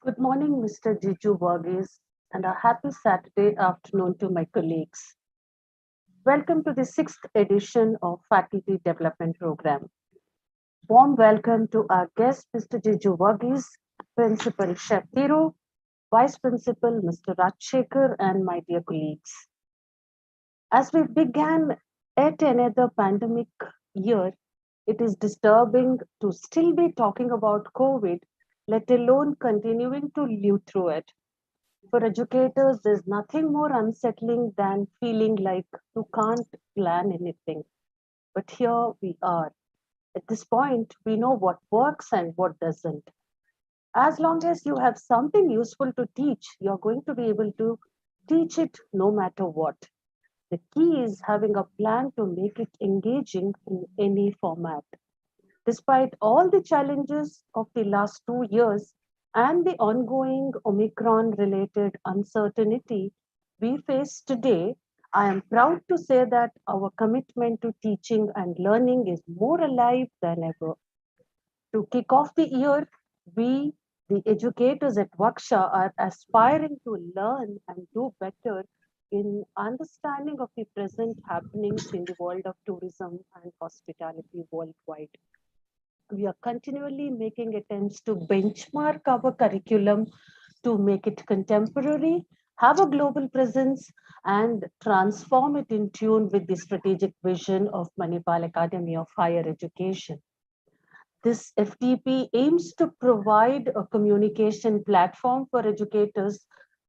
Good morning, Mr. Jiju Varghese, and a happy Saturday afternoon to my colleagues. Welcome to the sixth edition of Faculty Development Program. Warm welcome to our guest, Mr. Jiju Varghese, Principal Chef Thiru, Vice Principal Mr. Rajshekhar, and my dear colleagues. As we began yet another pandemic year, it is disturbing to still be talking about COVID, let alone continuing to live through it. For educators, there's nothing more unsettling than feeling like you can't plan anything. But here we are. At this point, we know what works and what doesn't. As long as you have something useful to teach, you're going to be able to teach it no matter what. The key is having a plan to make it engaging in any format. Despite all the challenges of the last 2 years and the ongoing Omicron related uncertainty we face today, I am proud to say that our commitment to teaching and learning is more alive than ever. To kick off the year, we, the educators at Wgsha, are aspiring to learn and do better in understanding of the present happenings in the world of tourism and hospitality worldwide. We are continually making attempts to benchmark our curriculum to make it contemporary, have a global presence, and transform it in tune with the strategic vision of Manipal Academy of Higher Education. This FTP aims to provide a communication platform for educators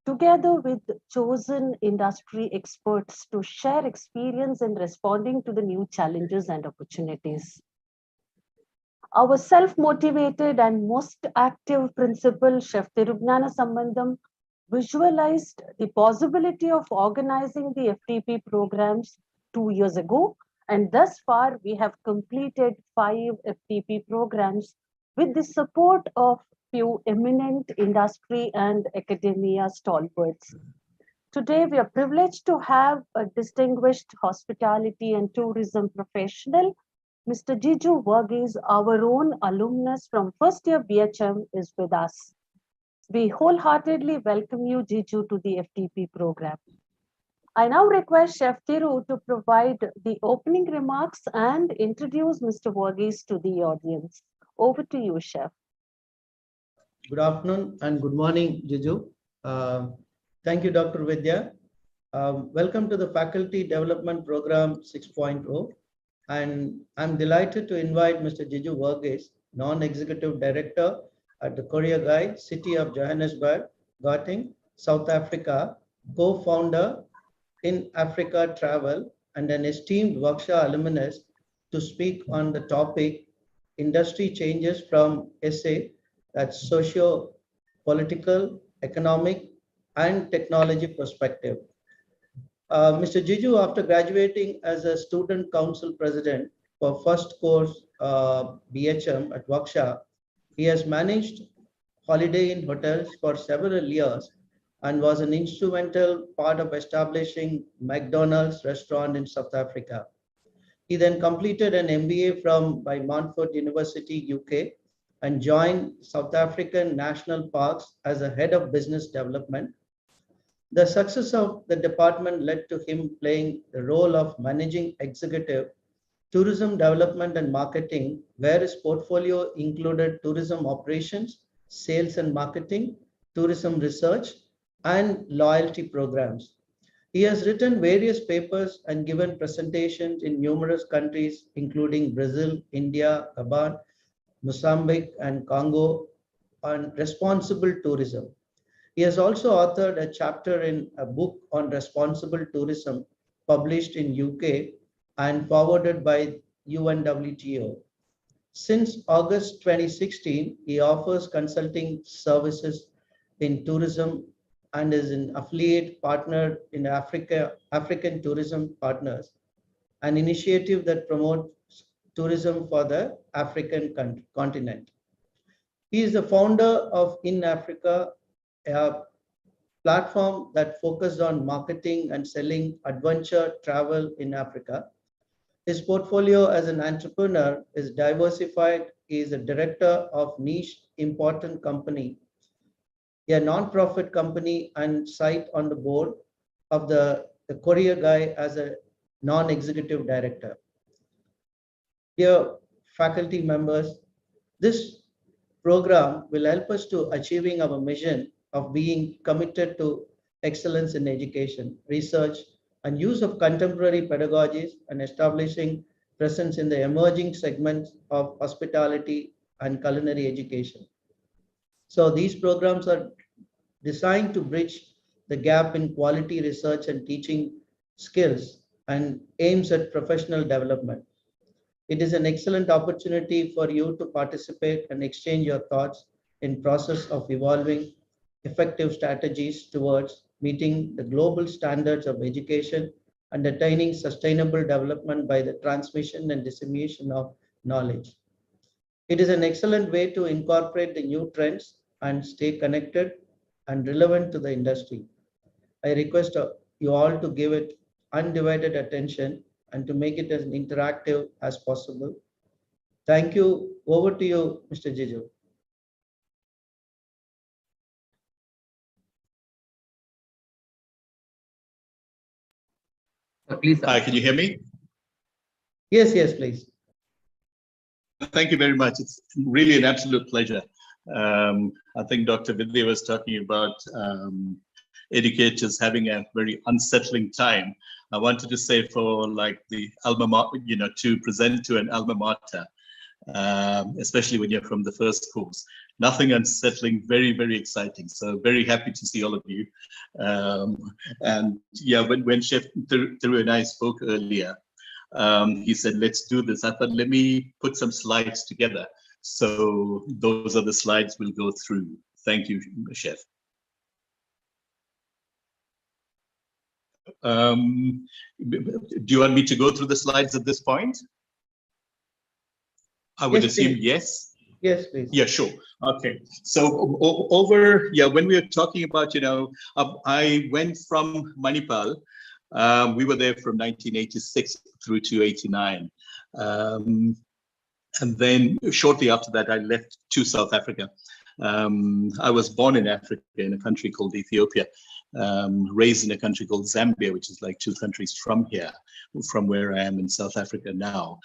together with chosen industry experts to share experience in responding to the new challenges and opportunities. Our self-motivated and most active principal, Chef Tirugnana Sambandham, visualized the possibility of organizing the FTP programs 2 years ago, and thus far we have completed 5 FTP programs with the support of few eminent industry and academia stalwarts. Today, we are privileged to have a distinguished hospitality and tourism professional. Mr. Jiju Varghese, our own alumnus from first year BHM, is with us. We wholeheartedly welcome you, Jiju, to the FTP program. I now request Chef Thiru to provide the opening remarks and introduce Mr. Varghese to the audience. Over to you, Chef. Good afternoon and good morning, Jiju. Thank you, Dr. Vidya. Welcome to the Faculty Development Program 6.0. And I'm delighted to invite Mr. Jiju Varghese, Non-Executive Director at the Courier Guide, City of Johannesburg, Gauteng, South Africa, co-founder in Africa Travel, and an esteemed Wgsha alumnus to speak on the topic Industry Changes from SA, that's socio, political, economic, and technology perspective. Mr. Jiju, after graduating as a student council president for first course BHM at Wgsha, he has managed Holiday Inn hotels for several years and was an instrumental part of establishing McDonald's restaurant in South Africa. He then completed an MBA by Montfort University, UK, and joined South African National Parks as a head of business development. The success of the department led to him playing the role of managing executive, tourism development and marketing, where his portfolio included tourism operations, sales and marketing, tourism research, and loyalty programs. He has written various papers and given presentations in numerous countries, including Brazil, India, Gabon, Mozambique, and Congo on responsible tourism. He has also authored a chapter in a book on responsible tourism published in UK and forwarded by UNWTO. Since August 2016, he offers consulting services in tourism and is an affiliate partner in African Tourism Partners, an initiative that promotes tourism for the African continent. He is the founder of In Africa, a platform that focused on marketing and selling adventure travel in Africa. His portfolio as an entrepreneur is diversified. He is a director of niche important company a non-profit company, and site on the board of the courier guy as a non-executive director. Dear faculty members, this program will help us to achieving our mission of being committed to excellence in education, research, and use of contemporary pedagogies, and establishing presence in the emerging segments of hospitality and culinary education. So these programs are designed to bridge the gap in quality research and teaching skills and aims at professional development. It is an excellent opportunity for you to participate and exchange your thoughts in process of evolving effective strategies towards meeting the global standards of education and attaining sustainable development by the transmission and dissemination of knowledge. It is an excellent way to incorporate the new trends and stay connected and relevant to the industry. I request you all to give it undivided attention and to make it as interactive as possible. Thank you. Over to you, Mr. Jiju. Please. Hi, can you hear me? Yes, yes, please. Thank you very much. It's really an absolute pleasure. I think Dr. Vidya was talking about educators having a very unsettling time. I wanted to say for like the alma mater, to present to an alma mater, especially when you're from the first course. Nothing unsettling, very, very exciting. So very happy to see all of you. And yeah, when Chef Thiru and I spoke earlier, he said, let's do this. I thought, let me put some slides together. So those are the slides we'll go through. Thank you, Chef. Do you want me to go through the slides at this point? I would assume yes. Yes, please. Yeah, sure. Okay. So when we were talking about, I went from Manipal. We were there from 1986 through to 89. And then shortly after that, I left to South Africa. I was born in Africa in a country called Ethiopia, raised in a country called Zambia, which is like 2 countries from here, from where I am in South Africa now.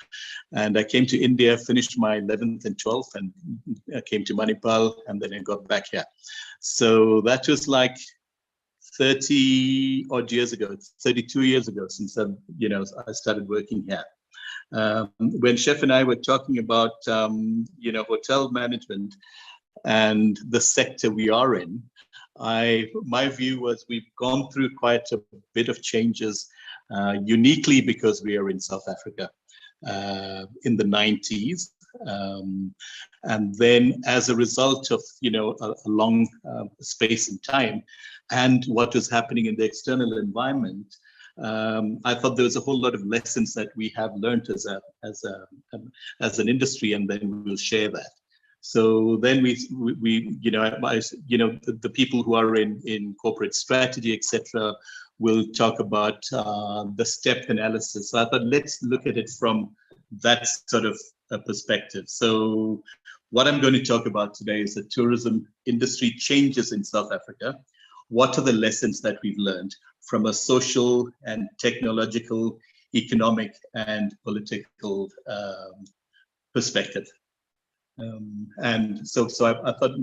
And I came to India, finished my 11th and 12th, and I came to Manipal, and then I got back here. So that was like 30 odd years ago, 32 years ago since I started working here. When Chef and I were talking about, hotel management and the sector we are in, my view was we've gone through quite a bit of changes, uniquely because we are in South Africa in the 90s. And then as a result of, a long space and time and what was happening in the external environment, I thought there was a whole lot of lessons that we have learned as an industry, and then we'll share that. So then the people who are in corporate strategy, etc., will talk about the step analysis. So I thought let's look at it from that sort of perspective. So what I'm going to talk about today is the tourism industry changes in South Africa. What are the lessons that we've learned from a social and technological, economic and political perspective? And so I thought,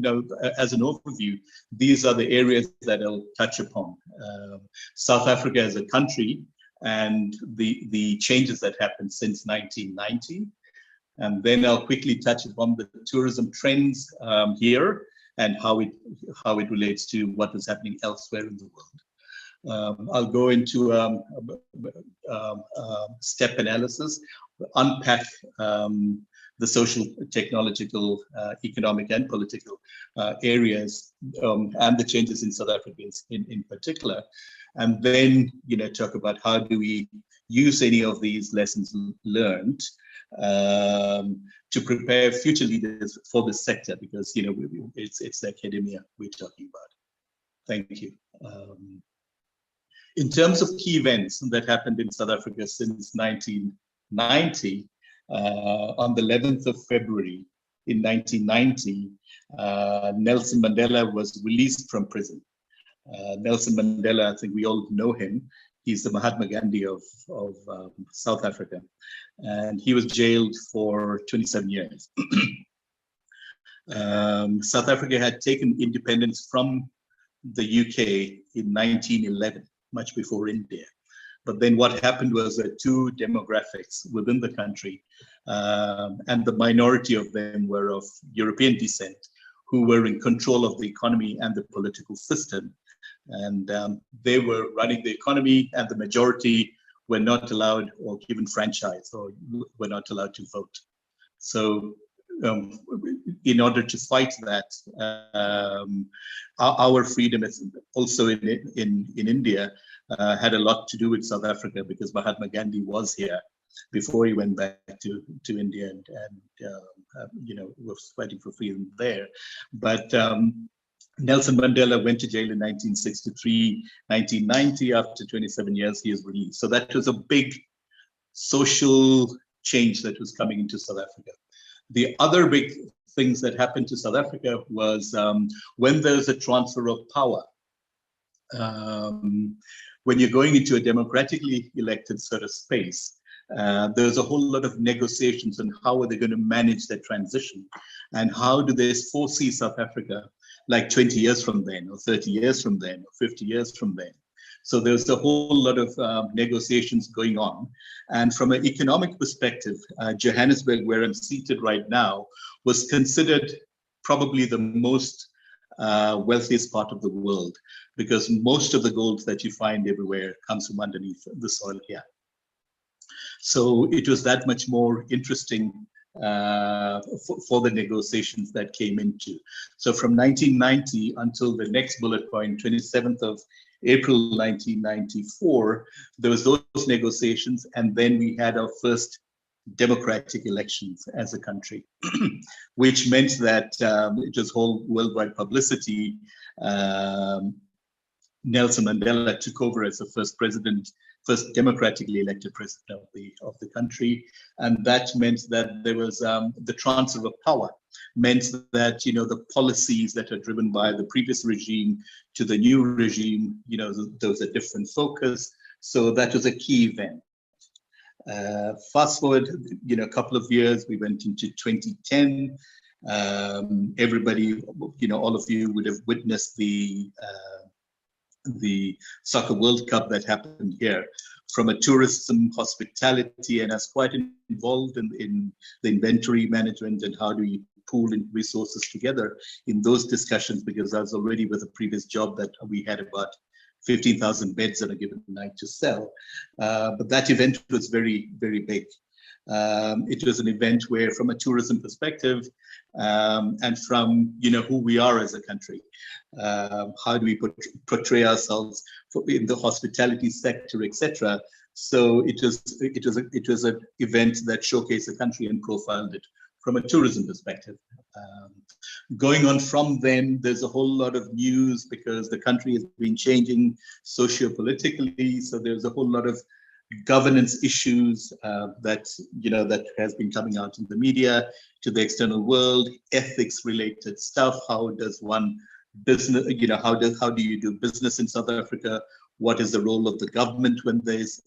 as an overview, these are the areas that I'll touch upon. South Africa as a country and the changes that happened since 1990. And then I'll quickly touch upon the tourism trends here and how it relates to what is happening elsewhere in the world. I'll go into step analysis, unpack the social, technological, economic, and political areas, and the changes in South Africa in particular, and then talk about how do we use any of these lessons learned to prepare future leaders for this sector, because it's the academia we're talking about. Thank you. In terms of key events that happened in South Africa since 1990, on the 11th of February, in 1990, Nelson Mandela was released from prison. Nelson Mandela, I think we all know him. He's the Mahatma Gandhi of South Africa. And he was jailed for 27 years. South Africa had taken independence from the UK in 1911, much before India. But then what happened was that two demographics within the country, and the minority of them were of European descent, who were in control of the economy and the political system. And they were running the economy, and the majority were not allowed or given franchise, or were not allowed to vote. So in order to fight that, our freedom is also in India had a lot to do with South Africa, because Mahatma Gandhi was here before he went back to India, and was fighting for freedom there. But Nelson Mandela went to jail in 1963, 1990. After 27 years, he is released. So that was a big social change that was coming into South Africa. The other big things that happened to South Africa was when there's a transfer of power. When you're going into a democratically elected sort of space, there's a whole lot of negotiations on how are they going to manage that transition, and how do they foresee South Africa like 20 years from then, or 30 years from then, or 50 years from then. So there's a whole lot of negotiations going on. And from an economic perspective, Johannesburg, where I'm seated right now, was considered probably the most wealthiest part of the world, because most of the gold that you find everywhere comes from underneath the soil here. So it was that much more interesting for the negotiations that came into. So from 1990 until the next bullet point, 27th of April 1994, there was those negotiations, and then we had our first democratic elections as a country, which meant that it was whole worldwide publicity. Nelson Mandela took over as the first democratically elected president of the country, and that meant that there was the transfer of power. Meant that the policies that are driven by the previous regime to the new regime, there was a different focus. So that was a key event. Fast forward, a couple of years, we went into 2010. Everybody, all of you would have witnessed the Soccer World Cup that happened here. From a tourism, hospitality, and I was quite involved in the inventory management and how do we pool resources together in those discussions, because I was already with a previous job that we had about 15,000 beds on a given night to sell. But that event was very, very big. It was an event where, from a tourism perspective, and from who we are as a country, how do we portray ourselves in the hospitality sector, etc. So it was an event that showcased the country and profiled it from a tourism perspective. Going on from then, there's a whole lot of news because the country has been changing socio-politically. So there's a whole lot of governance issues that has been coming out in the media to the external world, ethics related stuff. How does one business, how do you do business in South Africa? What is the role of the government when there's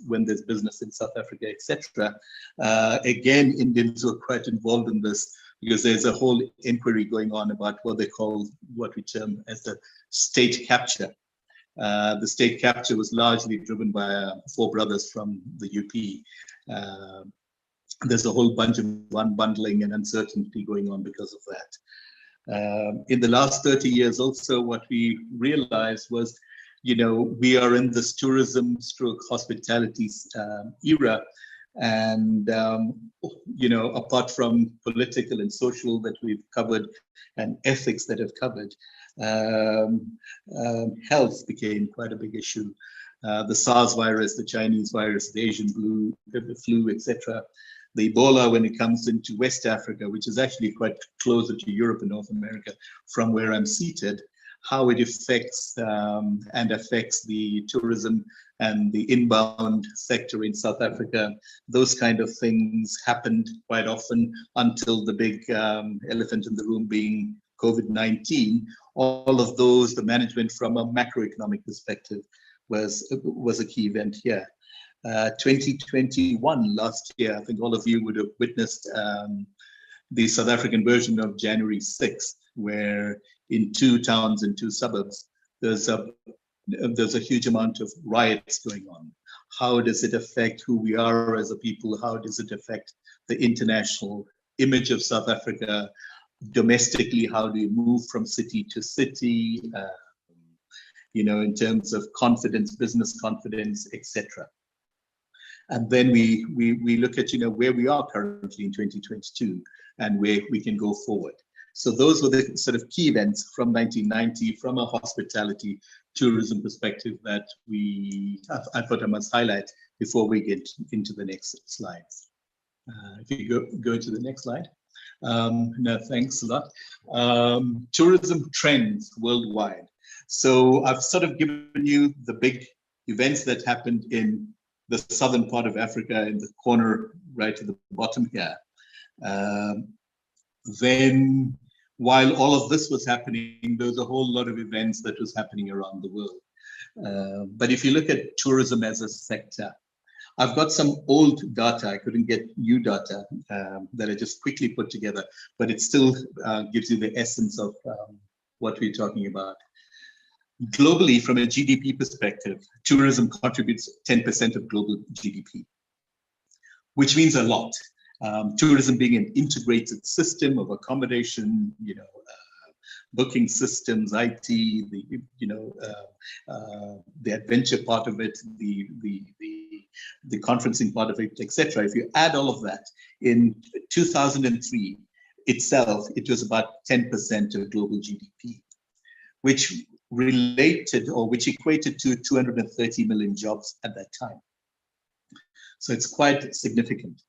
business in South Africa, etc. Again, Indians were quite involved in this because there's a whole inquiry going on about what we term as the state capture. The state capture was largely driven by four brothers from the UP. There's a whole bunch of unbundling and uncertainty going on because of that. In the last 30 years also, what we realized was, we are in this tourism stroke hospitality era. And, apart from political and social that we've covered and ethics that have covered, health became quite a big issue. The SARS virus, the Chinese virus, the Asian flu, etc. The Ebola, when it comes into West Africa, which is actually quite closer to Europe and North America from where I'm seated, how it affects and affects the tourism and the inbound sector in South Africa. Those kind of things happened quite often until the big elephant in the room being COVID-19. All of those, the management from a macroeconomic perspective was a key event here. 2021, last year, I think all of you would have witnessed the South African version of January 6th, where in 2 towns and 2 suburbs, there's a huge amount of riots going on. How does it affect who we are as a people? How does it affect the international image of South Africa? Domestically, how do you move from city to city? In terms of confidence, business confidence, etc. And then we look at where we are currently in 2022 and where we can go forward. So those were the sort of key events from 1990 from a hospitality tourism perspective that I thought I must highlight before we get into the next slides. If you go to the next slide. No, thanks a lot. Tourism trends worldwide. So I've sort of given you the big events that happened in the southern part of Africa in the corner right at the bottom here. Then while all of this was happening, there was a whole lot of events that was happening around the world. But if you look at tourism as a sector, I've got some old data. I couldn't get new data that I just quickly put together, but it still gives you the essence of what we're talking about. Globally, from a GDP perspective, tourism contributes 10% of global GDP, which means a lot. Tourism being an integrated system of accommodation, booking systems, IT, the adventure part of it, the conferencing part of it, etc. If you add all of that, in 2003 itself, it was about 10% of global GDP, which which equated to 230 million jobs at that time. So it's quite significant.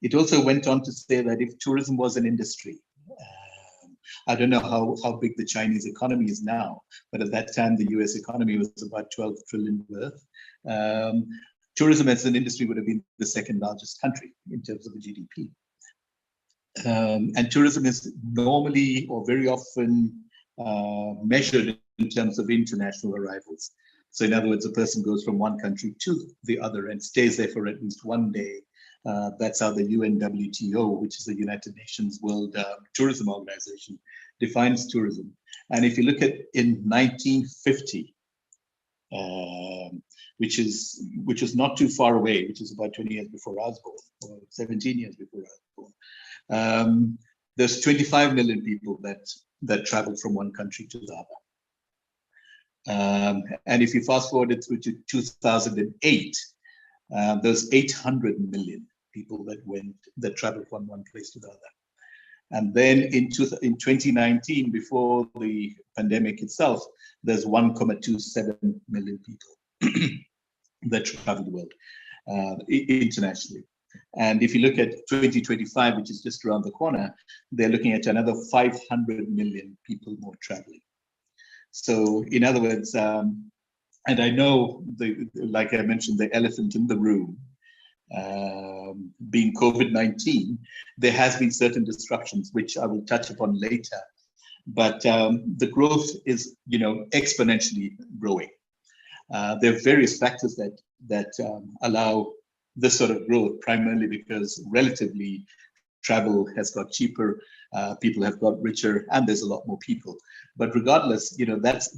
It also went on to say that if tourism was an industry, I don't know how big the Chinese economy is now, but at that time, the US economy was about 12 trillion worth. Tourism as an industry would have been the second largest country in terms of the GDP. And tourism is normally or very often measured in terms of international arrivals. So in other words, a person goes from one country to the other and stays there for at least one day. That's how the UNWTO, which is the United Nations World Tourism Organization, defines tourism. And if you look at in 1950, which is not too far away, which is about 20 years before I was born, or 17 years before I was born, there's 25 million people that traveled from one country to the other. And if you fast forward it through to 2008, there's 800 million people that traveled from one place to the other. And then in 2019, before the pandemic itself, there's 1.27 million people that travel the world internationally. And if you look at 2025, which is just around the corner, they're looking at another 500 million people more traveling. So in other words, and I know, like I mentioned, the elephant in the room, being COVID-19, there has been certain disruptions, which I will touch upon later. But the growth is, exponentially growing. There are various factors that allow this sort of growth, primarily because relatively travel has got cheaper, people have got richer, and there's a lot more people. But regardless,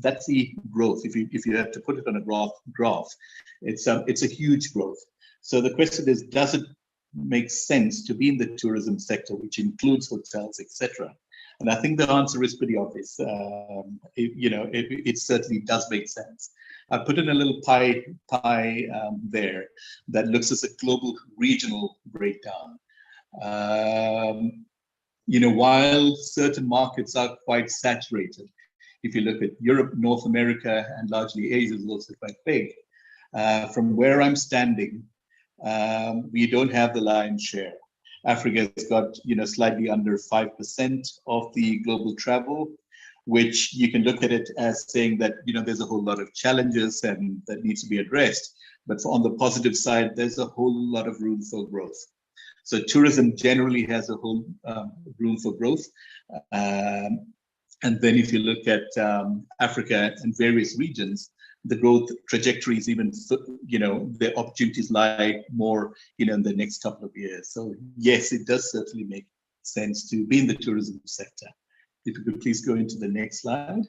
that's the growth. If you have to put it on a graph, it's a huge growth. So the question is, does it make sense to be in the tourism sector, which includes hotels, etc.? And I think the answer is pretty obvious. It certainly does make sense. I put in a little pie there that looks at a global regional breakdown. While certain markets are quite saturated, if you look at Europe, North America, and largely Asia is also quite big. From where I'm standing, we don't have the lion's share. Africa has got, slightly under 5% of the global travel, which you can look at it as saying that, there's a whole lot of challenges and that needs to be addressed. But on the positive side, there's a whole lot of room for growth. So tourism generally has a whole room for growth. And then if you look at Africa and various regions, the growth trajectories, even, the opportunities lie more, in the next couple of years. So yes, it does certainly make sense to be in the tourism sector. If you could please go into the next slide.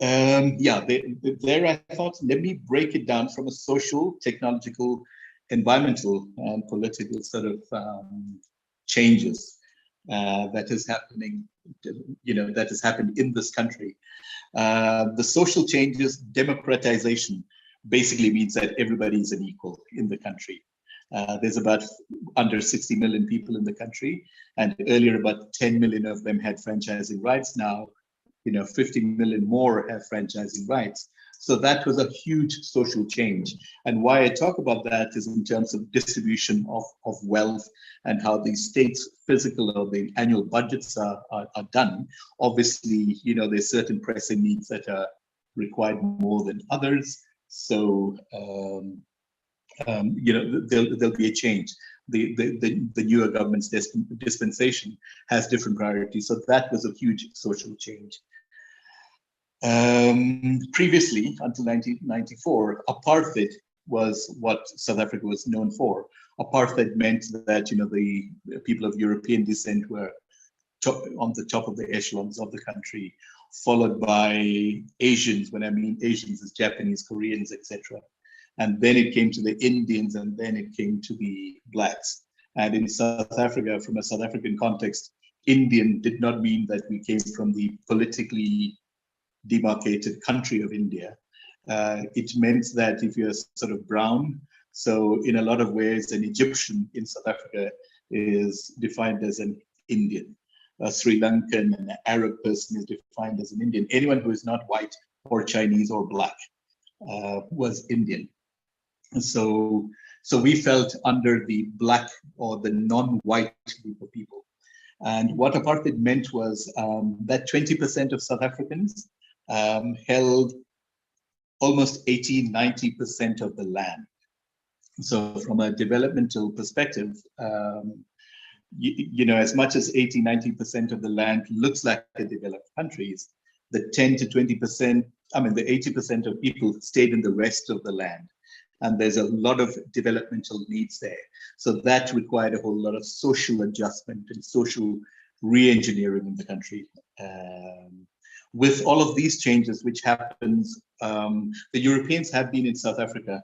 There I thought, let me break it down from a social, technological, environmental, and political sort of changes that is happening, that has happened in this country. The social changes, democratization, basically means that everybody is an equal in the country. There's about under 60 million people in the country, and earlier about 10 million of them had franchising rights. Now, 50 million more have franchising rights. So that was a huge social change. And why I talk about that is in terms of distribution of wealth and how the state's physical or the annual budgets are done. Obviously, there's certain pressing needs that are required more than others. So, there'll be a change. The newer government's dispensation has different priorities. So that was a huge social change. Previously, until 1994, apartheid was what South Africa was known for. Apartheid meant that, the people of European descent were on the top of the echelons of the country, followed by Asians. When I mean Asians, it's Japanese, Koreans, etc. And then it came to the Indians, and then it came to the blacks. And in South Africa, from a South African context, Indian did not mean that we came from the politically demarcated country of India. It meant that if you're sort of brown, so in a lot of ways, an Egyptian in South Africa is defined as an Indian. A Sri Lankan and an Arab person is defined as an Indian. Anyone who is not white or Chinese or black was Indian. So we felt under the black or the non-white group of people. And what apartheid meant was that 20% of South Africans held almost 80–90% of the land. So from a developmental perspective, as much as 80–90% of the land looks like the developed countries, the 10 to 20%, the 80% of people stayed in the rest of the land. And there's a lot of developmental needs there. So that required a whole lot of social adjustment and social re-engineering in the country. With all of these changes, which happens, the Europeans have been in South Africa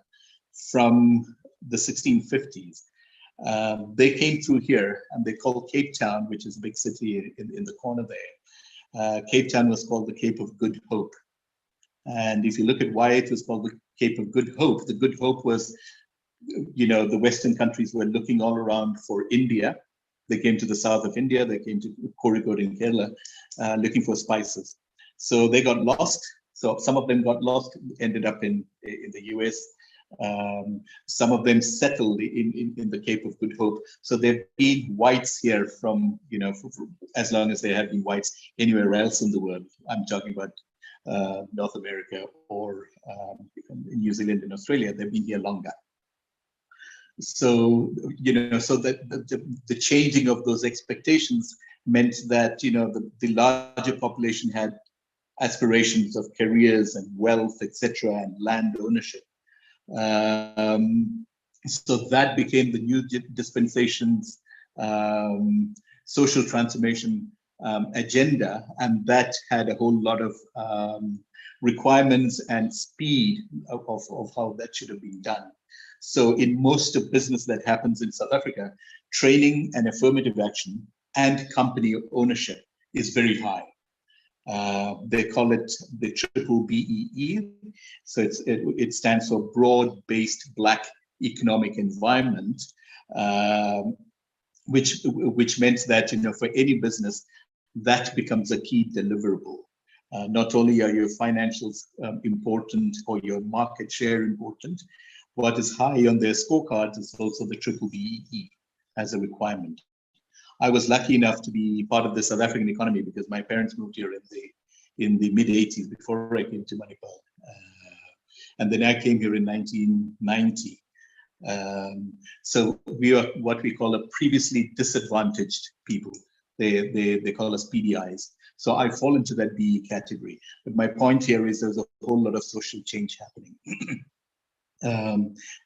from the 1650s. They came through here, and they called Cape Town, which is a big city in the corner there. Cape Town was called the Cape of Good Hope. And if you look at why it was called the Cape of Good Hope, the Good Hope was, the Western countries were looking all around for India. They came to the south of India. They came to Kruger in Kerala, looking for spices. So they got lost. So some of them got lost, ended up in the US. Some of them settled in the Cape of Good Hope. So there've been whites here from, for as long as there have been whites anywhere else in the world. I'm talking about North America or New Zealand and Australia. They've been here longer. So, so that the changing of those expectations meant that, the larger population had aspirations of careers and wealth, etc., and land ownership. So that became the new dispensation's social transformation agenda, and that had a whole lot of requirements and speed of how that should have been done. So in most of business that happens in South Africa, training and affirmative action and company ownership is very high. They call it the triple BEE. So it stands for broad-based Black economic environment, which meant that, for any business, that becomes a key deliverable. Not only are your financials important or your market share important, what is high on their scorecards is also the triple BEE. as a requirement. I was lucky enough to be part of the South African economy because my parents moved here in the mid 80s before I came to Manipal. And then I came here in 1990. So we are what we call a previously disadvantaged people. They call us PDIs. So I fall into that BE category. But my point here is there's a whole lot of social change happening.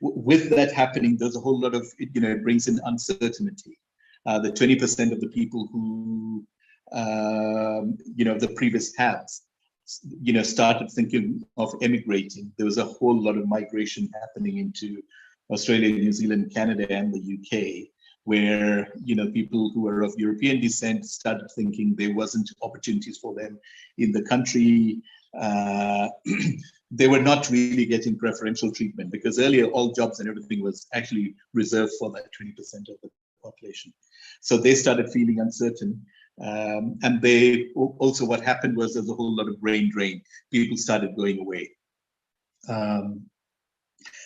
With that happening, there's a whole lot of, it brings in uncertainty. The 20% of the people who, the previous haves, started thinking of emigrating. There was a whole lot of migration happening into Australia, New Zealand, Canada, and the UK, where people who are of European descent started thinking there wasn't opportunities for them in the country. They were not really getting preferential treatment because earlier all jobs and everything was actually reserved for that 20% of the population. So they started feeling uncertain. And they also, what happened was there's a whole lot of brain drain. People started going away.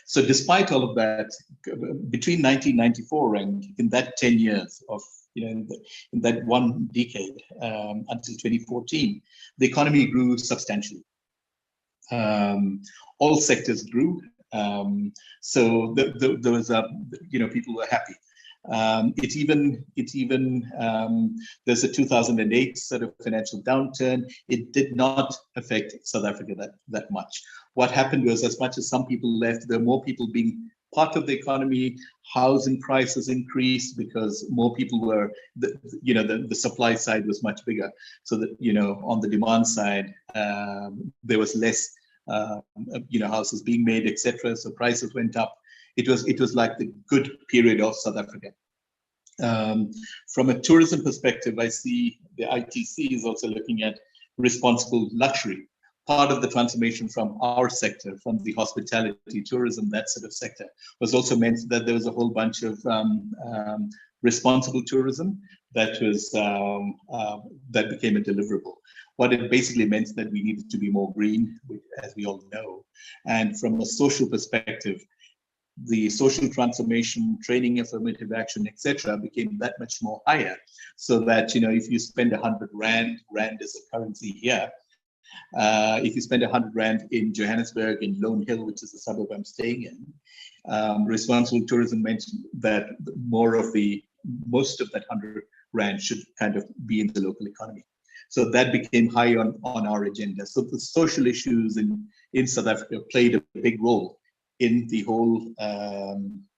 So despite all of that, between 1994 and in that 10 years of, in that one decade until 2014, the economy grew substantially. All sectors grew. So there was people were happy. There's a 2008 sort of financial downturn. It did not affect South Africa that much. What happened was, as much as some people left, there were more people being part of the economy. Housing prices increased because more people were, the supply side was much bigger. So that, on the demand side, there was less, houses being made, etc. So prices went up. It was like the good period of South Africa. From a tourism perspective, I see the ITC is also looking at responsible luxury. Part of the transformation from our sector, from the hospitality, tourism, that sort of sector, was also meant that there was a whole bunch of responsible tourism that became a deliverable. What it basically meant that we needed to be more green, as we all know. And from a social perspective, the social transformation, training, affirmative action, etc., became that much more higher. So that, if you spend 100 rand is a currency here. If you spend 100 rand in Johannesburg, in Lone Hill, which is the suburb I'm staying in, responsible tourism meant that most of that 100 rand should kind of be in the local economy. So that became high on our agenda. So the social issues in South Africa played a big role in the whole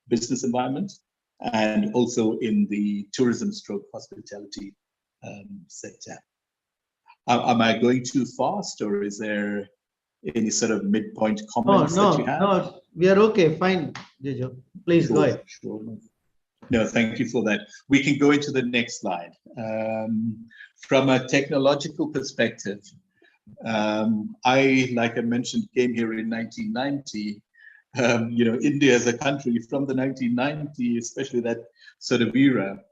business environment and also in the tourism stroke hospitality sector. Am I going too fast, or is there any sort of midpoint comments that you have? No, we are okay, fine, Jejo. Please go ahead. Sure. No, thank you for that. We can go into the next slide. From a technological perspective, like I mentioned, came here in 1990. India as a country from the 1990s, especially that sort of era,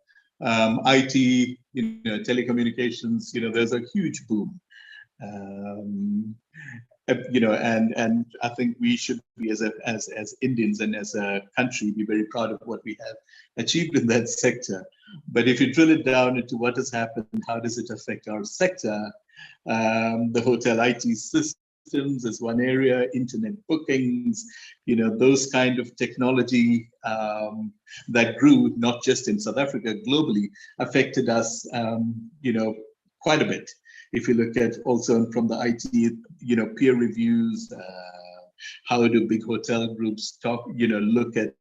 IT, telecommunications, there's a huge boom. And I think we should be as Indians and as a country be very proud of what we have achieved in that sector. But if you drill it down into what has happened, how does it affect our sector? The hotel IT systems is one area, internet bookings, those kind of technology that grew not just in South Africa, globally, affected us, quite a bit. If you look at also from the IT, peer reviews, how do big hotel groups look at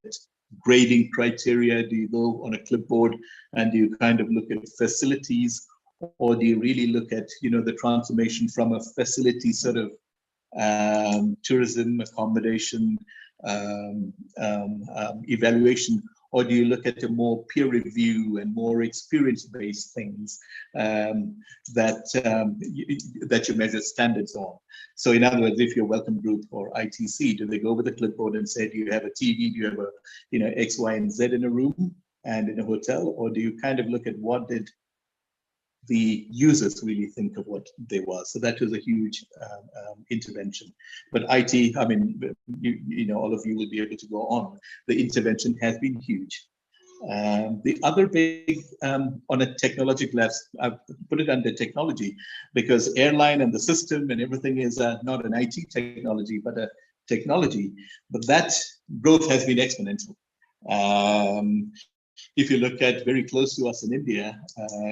grading criteria? Do you go on a clipboard and do you kind of look at facilities, or do you really look at, the transformation from a facility sort of tourism accommodation evaluation, or do you look at a more peer review and more experience-based things that you measure standards on? So in other words, if you're Welcome Group or ITC, do they go with a clipboard and say, do you have a TV, do you have a, X, Y, and Z in a room and in a hotel, or do you kind of look at what did the users really think of what they were? So that was a huge intervention. But IT, I mean, all of you will be able to go on. The intervention has been huge. The other big, on a technological aspect, I've put it under technology because airline and the system and everything is not an IT technology, but a technology. But that growth has been exponential. If you look at very close to us in India,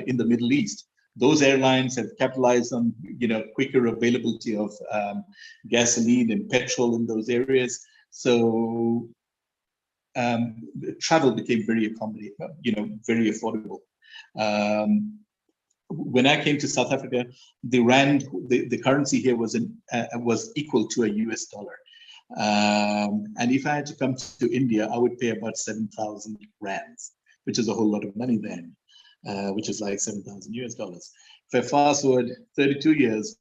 in the Middle East, those airlines have capitalized on quicker availability of gasoline and petrol in those areas. So travel became very accommodating, very affordable. When I came to South Africa, the rand, the currency here was equal to a US dollar. And if I had to come to India, I would pay about 7,000 rands, which is a whole lot of money then, which is like 7,000 US dollars. If I fast forward 32 years,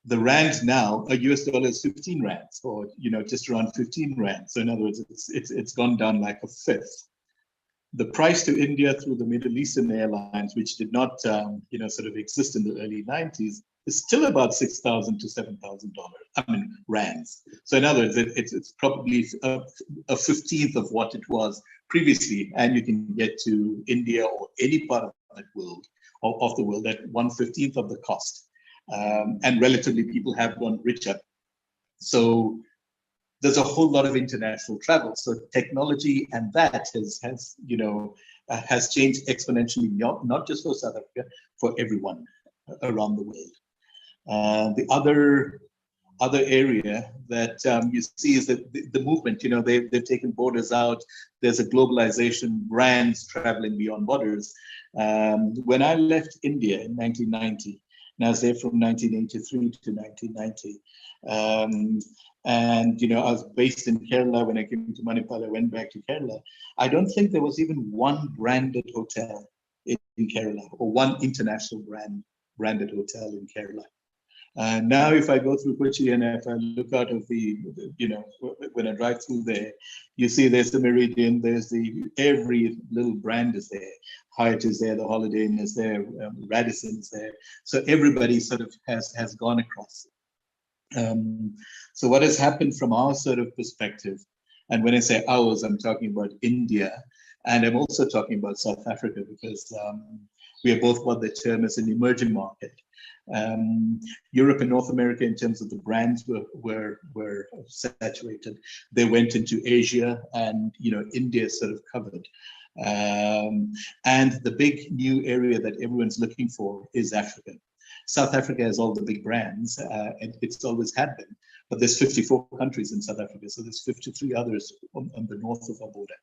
the rand now, a US dollar is 15 rands, or just around 15 rands. So in other words, it's gone down like a fifth. The price to India through the Middle Eastern airlines, which did not sort of exist in the early 90s, is still about $6,000 to $7,000. Rands. So in other words, it's probably a 15th of what it was previously, and you can get to India or any part of that world, of the world, at 1/15 of the cost. And relatively, people have gone richer. So there's a whole lot of international travel. So technology and that has changed exponentially, not just for South Africa, for everyone around the world. The other area that you see is that the movement. They've taken borders out. There's a globalization, brands traveling beyond borders. When I left India in 1990, and I was there from 1983 to 1990. And I was based in Kerala. When I came to Manipal, I went back to Kerala. I don't think there was even one branded hotel in Kerala, or one international branded hotel in Kerala. Now, if I go through Kochi and if I look out of when I drive through there, you see there's the Meridian, there's every little brand is there. Hyatt is there, the Holiday Inn is there, Radisson is there. So everybody sort of has gone across. So what has happened from our sort of perspective, and when I say ours, I'm talking about India, and I'm also talking about South Africa, because we are both what they term as an emerging market. Europe and North America, in terms of the brands, were saturated. They went into Asia, and India sort of covered. And the big new area that everyone's looking for is Africa. South Africa has all the big brands, and it's always had them. But there's 54 countries in South Africa, so there's 53 others on the north of our border.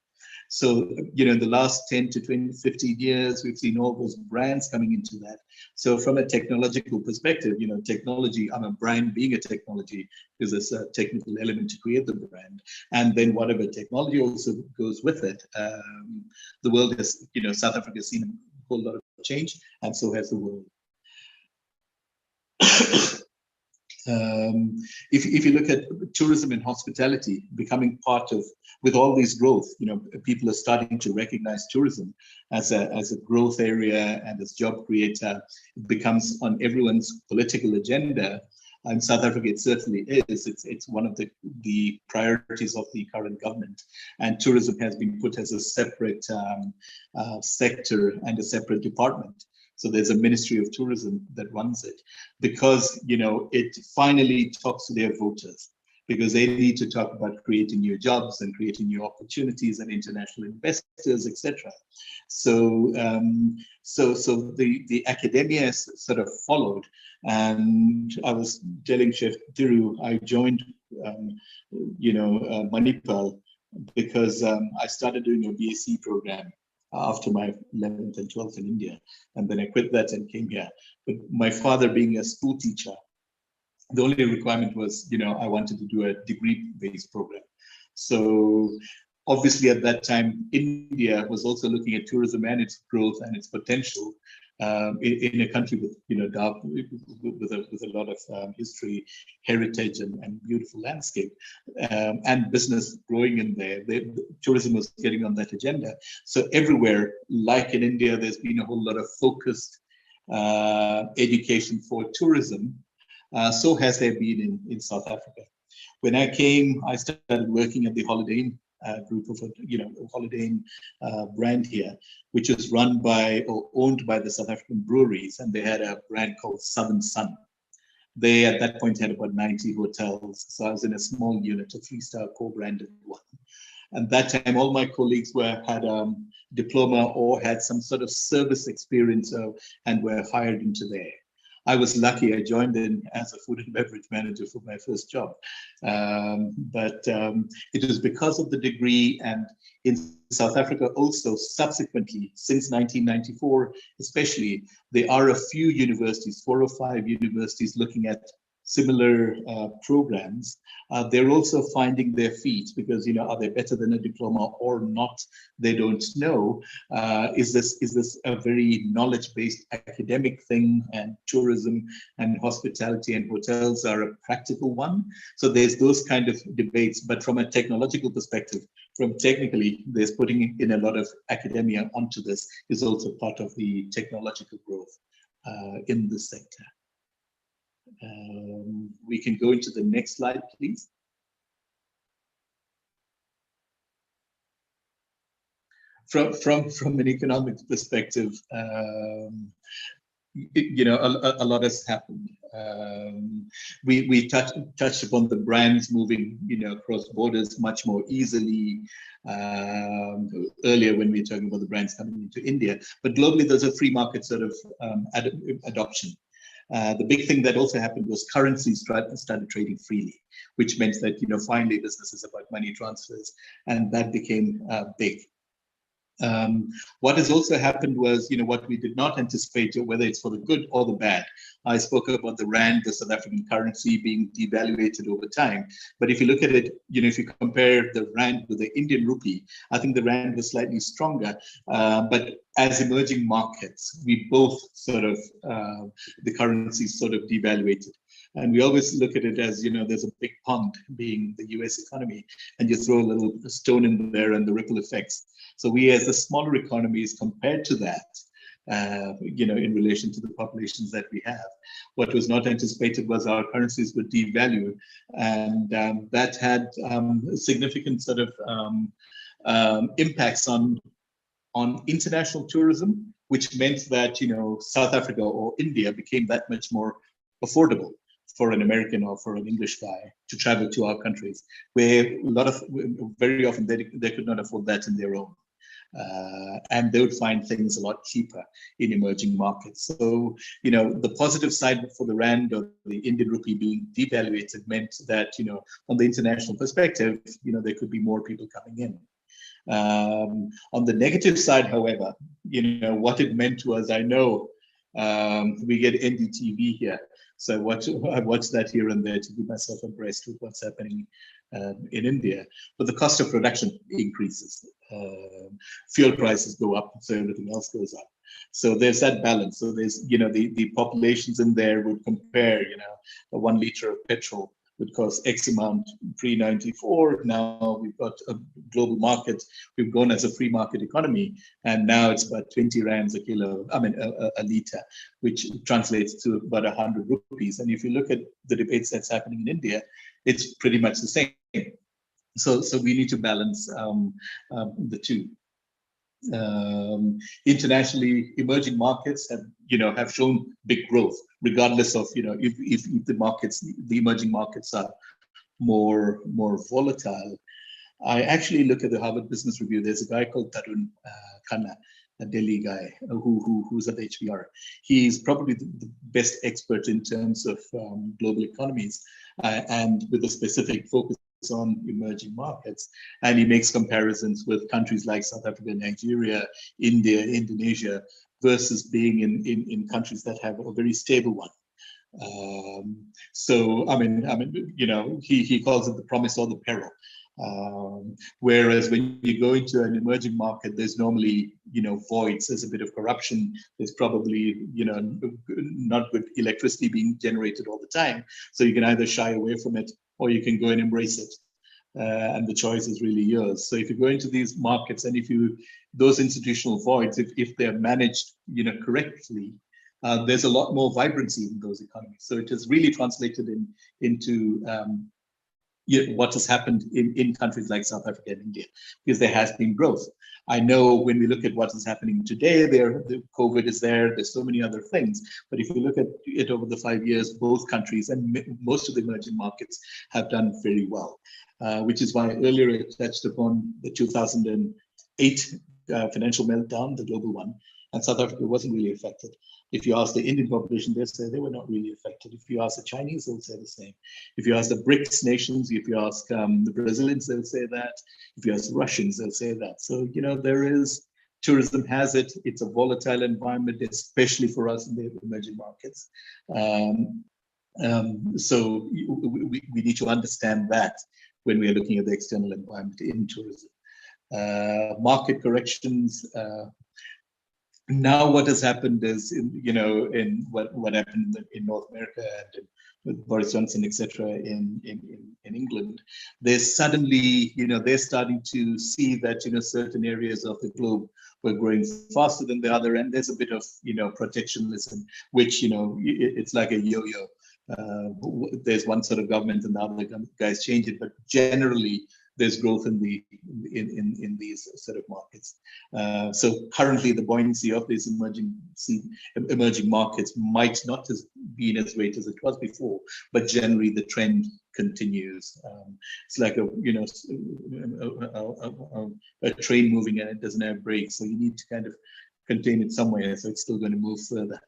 So, in the last 10 to 20, 15 years, we've seen all those brands coming into that. So from a technological perspective, technology, I'm a brand being a technology, because there's a technical element to create the brand. And then whatever technology also goes with it, the world has, South Africa has seen a whole lot of change, and so has the world. If you look at tourism and hospitality becoming part of, with all these growth, people are starting to recognize tourism as a growth area and as job creator. It becomes on everyone's political agenda. In South Africa, it certainly is. It's one of the priorities of the current government. And tourism has been put as a separate sector and a separate department. So there's a Ministry of Tourism that runs it, because it finally talks to their voters, because they need to talk about creating new jobs and creating new opportunities and international investors, etc. So the academia has sort of followed. And I was telling Chef Thiru, I joined Manipal because I started doing a BSc program after my 11th and 12th in India. And then I quit that and came here. But my father being a school teacher, the only requirement was, I wanted to do a degree-based program. So obviously at that time, India was also looking at tourism and its growth and its potential in a country with, with a lot of history, heritage, and beautiful landscape, and business growing in there. Tourism was getting on that agenda. So everywhere, like in India, there's been a whole lot of focused education for tourism. So has there been in South Africa. When I came, I started working at the Holiday Inn group of, Holiday Inn brand here, which was run by or owned by the South African breweries, and they had a brand called Southern Sun. They at that point had about 90 hotels, so I was in a small unit, a 3-star co-branded one. And that time, all my colleagues had a diploma or had some sort of service experience and were hired into there. I was lucky. I joined in as a food and beverage manager for my first job. But it was because of the degree, and in South Africa also subsequently, since 1994 especially, there are a few universities, 4 or 5 universities looking at similar programs. They're also finding their feet because, are they better than a diploma or not? They don't know. Is this a very knowledge-based academic thing, and tourism and hospitality and hotels are a practical one? So there's those kind of debates, but from a technological perspective, from technically, there's putting in a lot of academia onto this is also part of the technological growth in the sector. We can go into the next slide, please. From an economic perspective, a lot has happened. We touched upon the brands moving, across borders much more easily earlier when we were talking about the brands coming into India. But globally, there's a free market sort of adoption. The big thing that also happened was currencies started trading freely, which meant that, finally business is about money transfers, and that became big. What has also happened was, what we did not anticipate, whether it's for the good or the bad. I spoke about the rand, the South African currency being devaluated over time. But if you look at it, if you compare the rand with the Indian rupee, I think the rand was slightly stronger. But as emerging markets, we both sort of, the currencies sort of devaluated. And we always look at it as, there's a big pond being the US economy, and you throw a little stone in there and the ripple effects. So we, as the smaller economies, compared to that, in relation to the populations that we have, what was not anticipated was our currencies would devalue, and that had significant sort of impacts on international tourism, which meant that, South Africa or India became that much more affordable for an American or for an English guy to travel to our countries, where very often they could not afford that in their own. And they would find things a lot cheaper in emerging markets. So, the positive side for the rand or the Indian rupee being devaluated meant that, on the international perspective, there could be more people coming in. On the negative side, however, what it meant was, I know we get NDTV here. So I watch that here and there to keep myself abreast with what's happening in India. But the cost of production increases. Fuel prices go up, so everything else goes up. So there's that balance. So there's, the populations in there would compare, a 1 liter of petrol would cost X amount pre-94. Now we've got a global market. We've gone as a free market economy, and now it's about 20 rands a kilo, a liter, which translates to about 100 rupees. And if you look at the debates that's happening in India, it's pretty much the same. So we need to balance the two. Internationally, emerging markets have shown big growth, regardless of if the emerging markets are more volatile. I actually look at the Harvard Business Review. There's a guy called Tarun Khanna, a Delhi guy who's at HBR. He's probably the best expert in terms of global economies and with a specific focus on emerging markets, and he makes comparisons with countries like South Africa, Nigeria, India, Indonesia, versus being in countries that have a very stable one. He calls it the promise or the peril. Whereas when you go into an emerging market, there's normally, voids, there's a bit of corruption, there's probably, not good electricity being generated all the time. So you can either shy away from it or you can go and embrace it. And the choice is really yours. So if you go into these markets and those institutional voids, if they're managed, correctly, there's a lot more vibrancy in those economies. So it has really translated into what has happened in countries like South Africa and India, because there has been growth. I know when we look at what is happening today, the COVID is there, there's so many other things. But if you look at it over the 5 years, both countries and most of the emerging markets have done very well, which is why earlier I touched upon the 2008 financial meltdown, the global one, and South Africa wasn't really affected. If you ask the Indian population, they'll say they were not really affected. If you ask the Chinese, they'll say the same. If you ask the BRICS nations, if you ask the Brazilians, they'll say that. If you ask the Russians, they'll say that. So, there is, tourism has it. It's a volatile environment, especially for us in the emerging markets. So we need to understand that when we are looking at the external environment in tourism. Market corrections. Now what has happened is, in what happened in North America and with Boris Johnson, etc., in England, there's suddenly, they're starting to see that, certain areas of the globe were growing faster than the other, and there's a bit of, protectionism, which, it's like a yo-yo. There's one sort of government and the other guys change it, but generally, there's growth in these sort of markets. So currently, the buoyancy of these emerging markets might not have been as great as it was before, but generally the trend continues. It's like a train moving and it doesn't have brakes, so you need to kind of contain it somewhere, so it's still going to move further.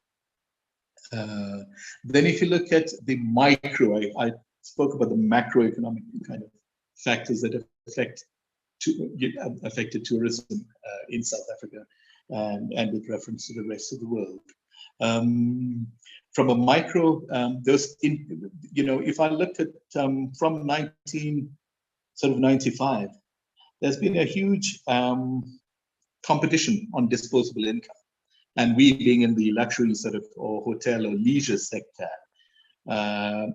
Then, if you look at the micro, I spoke about the macroeconomic kind of factors that affected tourism in South Africa and with reference to the rest of the world. From a micro, if I looked at from 1995, there's been a huge competition on disposable income, and we being in the luxury sort of or hotel or leisure sector.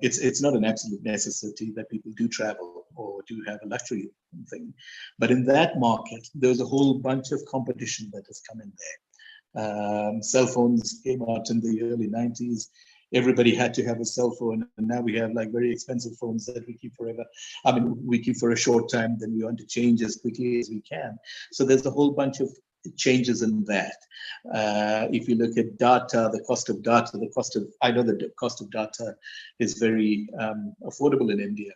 It's not an absolute necessity that people do travel or do have a luxury thing, but in that market, there's a whole bunch of competition that has come in there. Cell phones came out in the early 90s. Everybody had to have a cell phone, and now we have like very expensive phones that we keep forever. I mean, we keep for a short time, then we want to change as quickly as we can. So there's a whole bunch of changes in that. If you look at data, the cost of data, I know the cost of data is very affordable in India,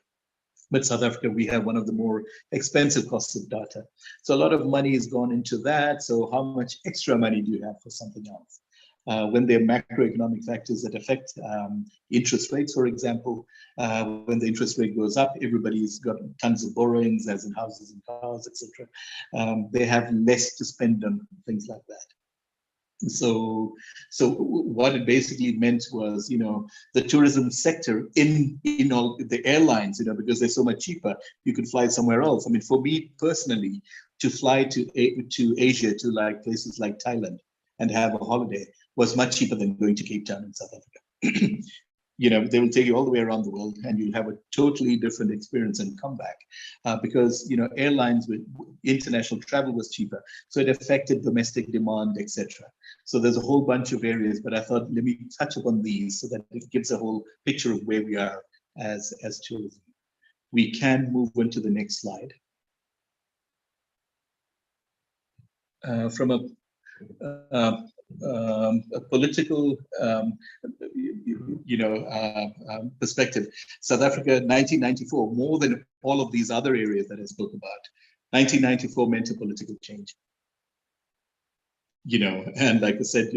but South Africa, we have one of the more expensive costs of data. So a lot of money has gone into that. So how much extra money do you have for something else? When there are macroeconomic factors that affect interest rates, for example, when the interest rate goes up, everybody's got tons of borrowings, as in houses and cars, etc. They have less to spend on things like that. So what it basically meant was, the tourism sector in all the airlines, because they're so much cheaper, you could fly somewhere else. I mean, for me personally, to fly to Asia, to like places like Thailand and have a holiday was much cheaper than going to Cape Town in South Africa. They will take you all the way around the world and you'll have a totally different experience and come back because, airlines with international travel was cheaper. So it affected domestic demand, etc. So there's a whole bunch of areas, but I thought, let me touch upon these so that it gives a whole picture of where we are as tourism. We can move on to the next slide. From a political, perspective, South Africa, 1994, more than all of these other areas that I spoke about, 1994 meant a political change. And like I said,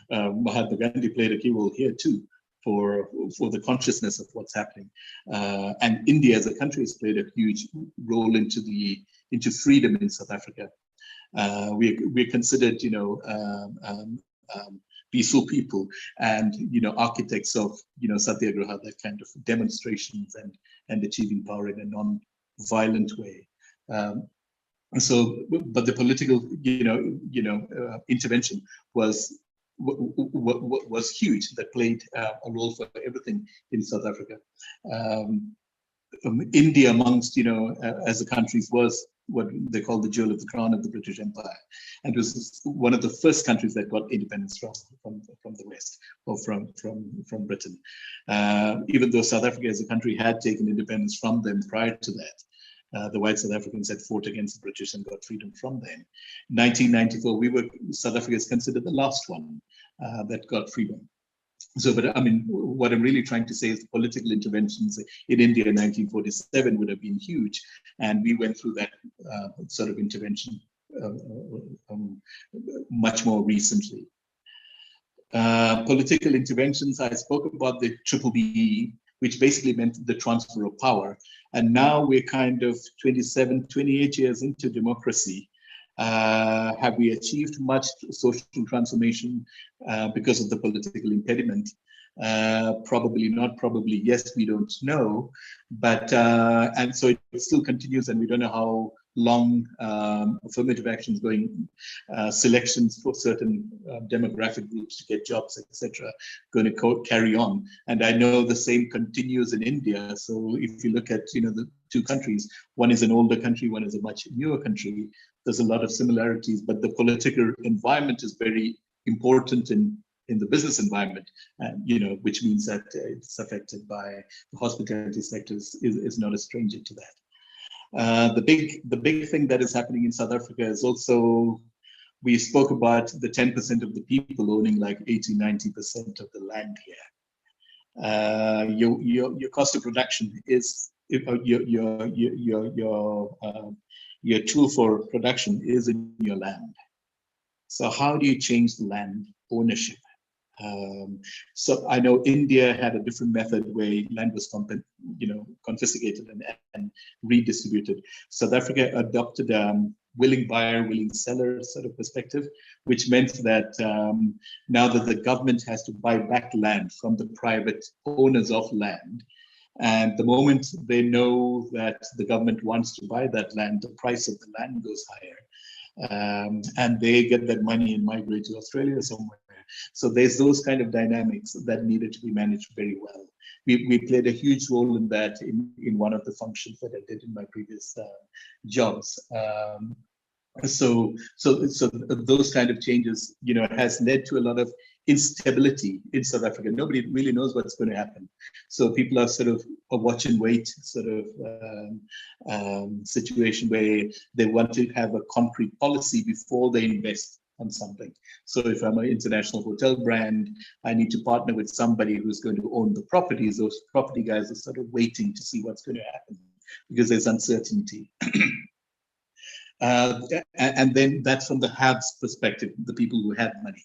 Mahatma Gandhi played a key role here too for the consciousness of what's happening. And India as a country has played a huge role into freedom in South Africa. We're considered, peaceful people and, architects of, satyagraha, that kind of demonstrations and achieving power in a non-violent way. But the political, intervention was huge. That played a role for everything in South Africa. India, amongst, as the countries, was what they call the jewel of the crown of the British Empire, and it was one of the first countries that got independence from the West, or from Britain. Even though South Africa as a country had taken independence from them prior to that, the white South Africans had fought against the British and got freedom from them. In 1994, South Africa is considered the last one that got freedom. So, but I mean, what I'm really trying to say is the political interventions in India in 1947 would have been huge. And we went through that sort of intervention much more recently. Political interventions, I spoke about the BBBE, which basically meant the transfer of power. And now we're kind of 27, 28 years into democracy. Have we achieved much social transformation because of the political impediment? Probably not, probably yes, we don't know. But, and so it still continues, and we don't know how long affirmative actions going, selections for certain demographic groups to get jobs, etc., going to carry on. And I know the same continues in India. So if you look at, the two countries, one is an older country, one is a much newer country. There's a lot of similarities, but the political environment is very important in the business environment, which means that it's affected by the hospitality sector is not a stranger to that. The big thing that is happening in South Africa is also, we spoke about the 10% of the people owning like 80, 90% of the land here. Your cost of production is your tool for production is in your land. So how do you change the land ownership? So I know India had a different method where land was confiscated and redistributed. South Africa adopted a willing buyer, willing seller sort of perspective, which meant that now that the government has to buy back land from the private owners of land, and the moment they know that the government wants to buy that land, the price of the land goes higher. And they get that money and migrate to Australia somewhere. So there's those kind of dynamics that needed to be managed very well. We played a huge role in that in one of the functions that I did in my previous jobs. So those kind of changes, has led to a lot of instability in South Africa. Nobody really knows what's going to happen. So people are sort of a watch and wait sort of situation where they want to have a concrete policy before they invest on something. So if I'm an international hotel brand, I need to partner with somebody who's going to own the properties. Those property guys are sort of waiting to see what's going to happen because there's uncertainty. And then that's from the haves perspective, the people who have money.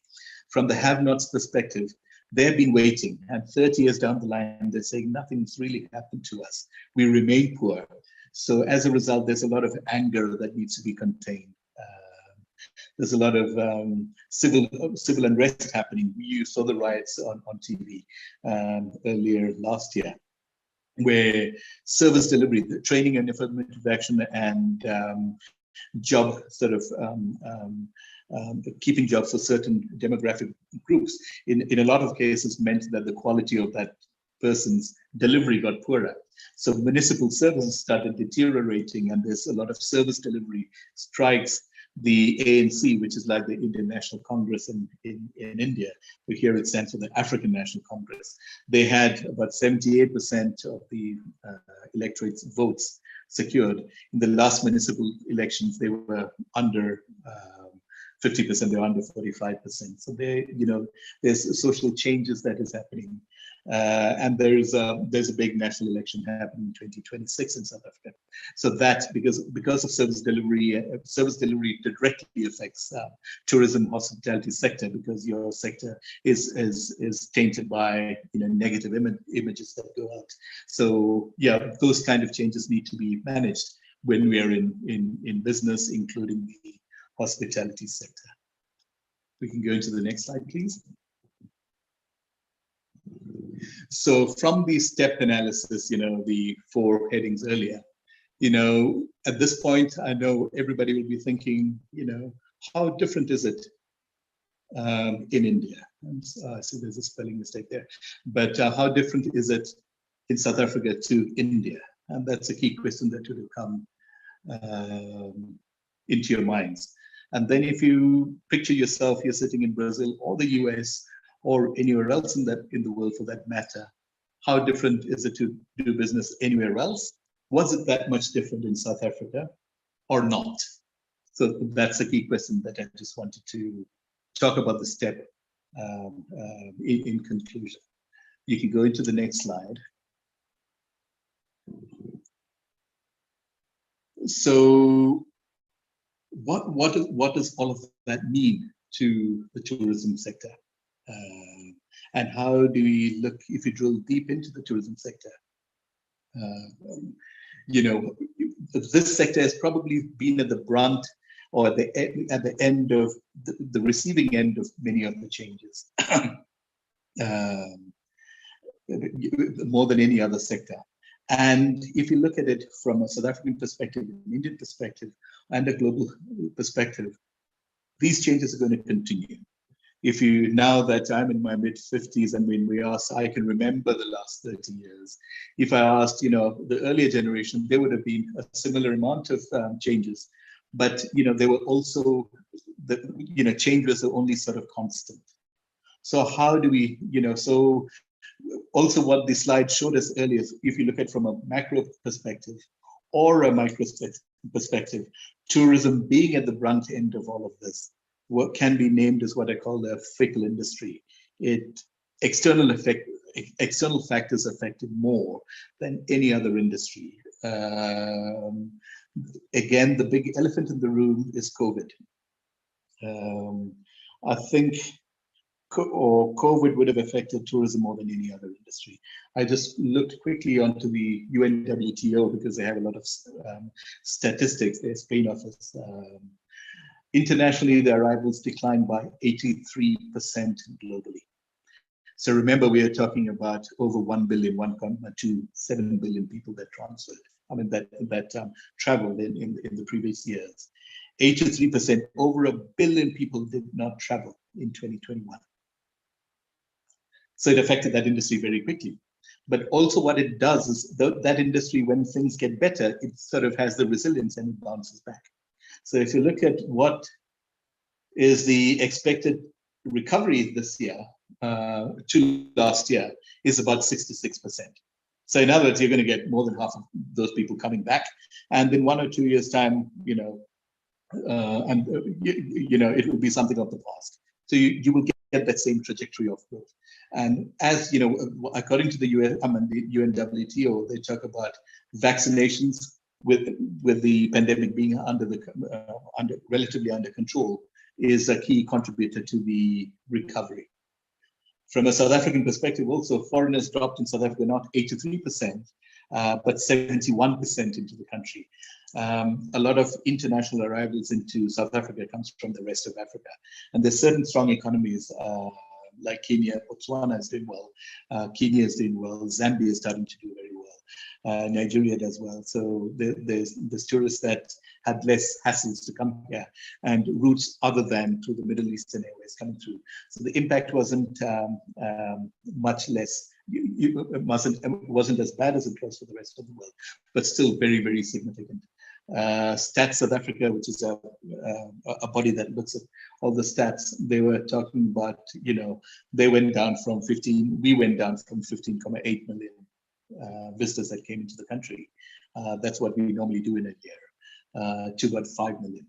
From the have-nots perspective, they've been waiting, and 30 years down the line, they're saying nothing's really happened to us. We remain poor. So as a result, there's a lot of anger that needs to be contained. There's a lot of civil unrest happening. You saw the riots on TV earlier last year, where service delivery, the training and affirmative action, and job sort of keeping jobs for certain demographic groups in a lot of cases meant that the quality of that person's delivery got poorer. So municipal services started deteriorating, and there's a lot of service delivery strikes. The ANC, which is like the Indian National Congress in India, but here it stands for the African National Congress. They had about 78% of the electorate's votes secured. In the last municipal elections, they were under 50%, they were under 45%. So there's social changes that is happening. And there's a big national election happening in 2026 in South Africa. So that because of service delivery directly affects tourism, hospitality sector, because your sector is tainted by negative images that go out. So yeah, those kind of changes need to be managed when we are in business, including the hospitality sector. We can go into the next slide, please. So from the step analysis, the 4 headings earlier, at this point, I know everybody will be thinking, how different is it in India? I see there's a spelling mistake there. But how different is it in South Africa to India? And that's a key question that will come into your minds. And then if you picture yourself, you're sitting in Brazil or the US or anywhere else in the world for that matter, how different is it to do business anywhere else? Was it that much different in South Africa or not? So that's a key question that I just wanted to talk about the step in conclusion. You can go into the next slide. So what does all of that mean to the tourism sector? And how do we look, if you drill deep into the tourism sector? You know, this sector has probably been at the brunt or at the end of the receiving end of many of the changes, more than any other sector. And if you look at it from a South African perspective, an Indian perspective, and a global perspective, these changes are going to continue. If you, now that I'm in my mid-50s, and when we asked, I can remember the last 30 years. If I asked, you know, the earlier generation, there would have been a similar amount of changes. But, you know, there were also, change was the only sort of constant. So how do we, so also what the slide showed us earlier, if you look at from a macro perspective or a micro perspective, tourism being at the brunt end of all of this, what can be named as what I call the fickle industry. External factors affected more than any other industry. Again, the big elephant in the room is COVID. I think COVID would have affected tourism more than any other industry. I just looked quickly onto the UNWTO because they have a lot of statistics, their Spain office. Internationally, the arrivals declined by 83% globally. So remember, we are talking about over 1 billion, 1.27 billion people that transferred. I mean, that traveled in the previous years. 83%, over 1 billion people did not travel in 2021. So it affected that industry very quickly. But also what it does is that industry, when things get better, it sort of has the resilience and it bounces back. So if you look at what is the expected recovery this year to last year is about 66%. So in other words, you're going to get more than half of those people coming back. And in 1 or 2 years' time, it will be something of the past. So you will get that same trajectory of growth. And as you know, according to the UNWTO, they talk about vaccinations with the pandemic being relatively under control is a key contributor to the recovery. From a South African perspective, also foreigners dropped in South Africa not 83%, but 71% into the country. A lot of international arrivals into South Africa comes from the rest of Africa, and there's certain strong economies like Kenya. Botswana is doing well. Kenya is doing well. Zambia is starting to do very well. Nigeria does well. So there's tourists that had less hassles to come here and routes other than through the Middle Eastern airways coming through. So the impact wasn't much less. It wasn't as bad as it was for the rest of the world, but still very, very significant. Stats South Africa, which is a body that looks at all the stats, they were talking about, they went down from 15, we went down from 15.8 million visitors that came into the country. That's what we normally do in a year, to about 5 million.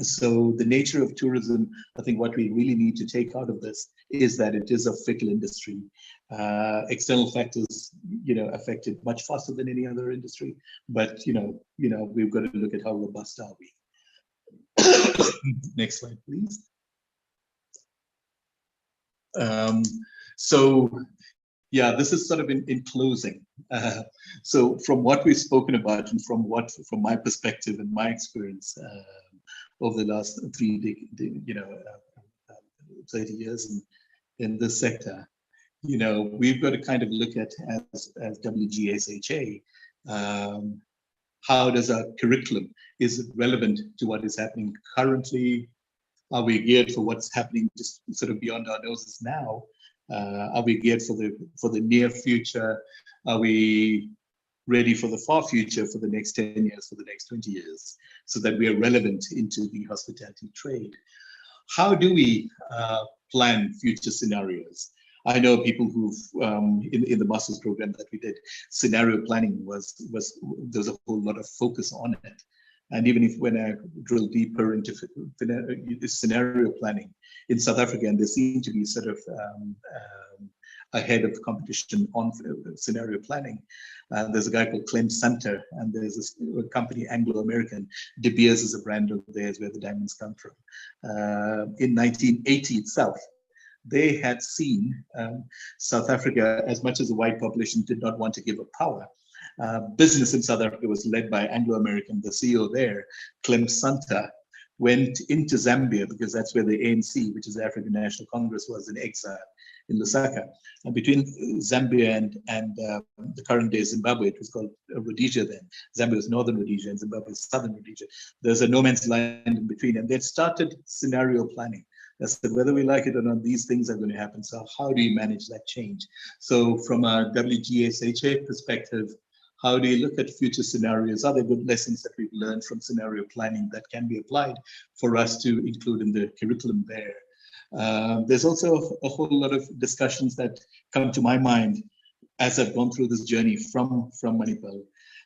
So the nature of tourism, I think what we really need to take out of this is that it is a fickle industry. External factors, affect it much faster than any other industry. But we've got to look at how robust are we. Next slide, please. Yeah, this is sort of in closing. So from what we've spoken about and from my perspective and my experience over the last 30 years in this sector, we've got to kind of look at as WGSHA, how does our curriculum, is it relevant to what is happening currently? Are we geared for what's happening just sort of beyond our noses now? Are we geared for the near future? Are we ready for the far future, for the next 10 years, for the next 20 years, so that we are relevant into the hospitality trade. How do we plan future scenarios? I know people who've, in the master's program that we did, scenario planning there's a whole lot of focus on it. And even if when I drill deeper into scenario planning in South Africa, and there seem to be sort of ahead of the competition on scenario planning. There's a guy called Clem Sunter, and there's this company, Anglo-American. De Beers is a brand of theirs where the diamonds come from. In 1980 itself, they had seen South Africa, as much as the white population did not want to give up power, business in South Africa was led by Anglo-American. The CEO there, Clem Sunter, went into Zambia because that's where the ANC, which is the African National Congress, was in exile in Lusaka. And between Zambia and the current day Zimbabwe, it was called Rhodesia then. Zambia was northern Rhodesia and Zimbabwe was southern Rhodesia. There's a no man's land in between, and they started scenario planning. They said, whether we like it or not, these things are going to happen. So how do you manage that change? So from a WGSHA perspective, how do you look at future scenarios? Are there good lessons that we've learned from scenario planning that can be applied for us to include in the curriculum there? There's also a whole lot of discussions that come to my mind as I've gone through this journey from Manipal,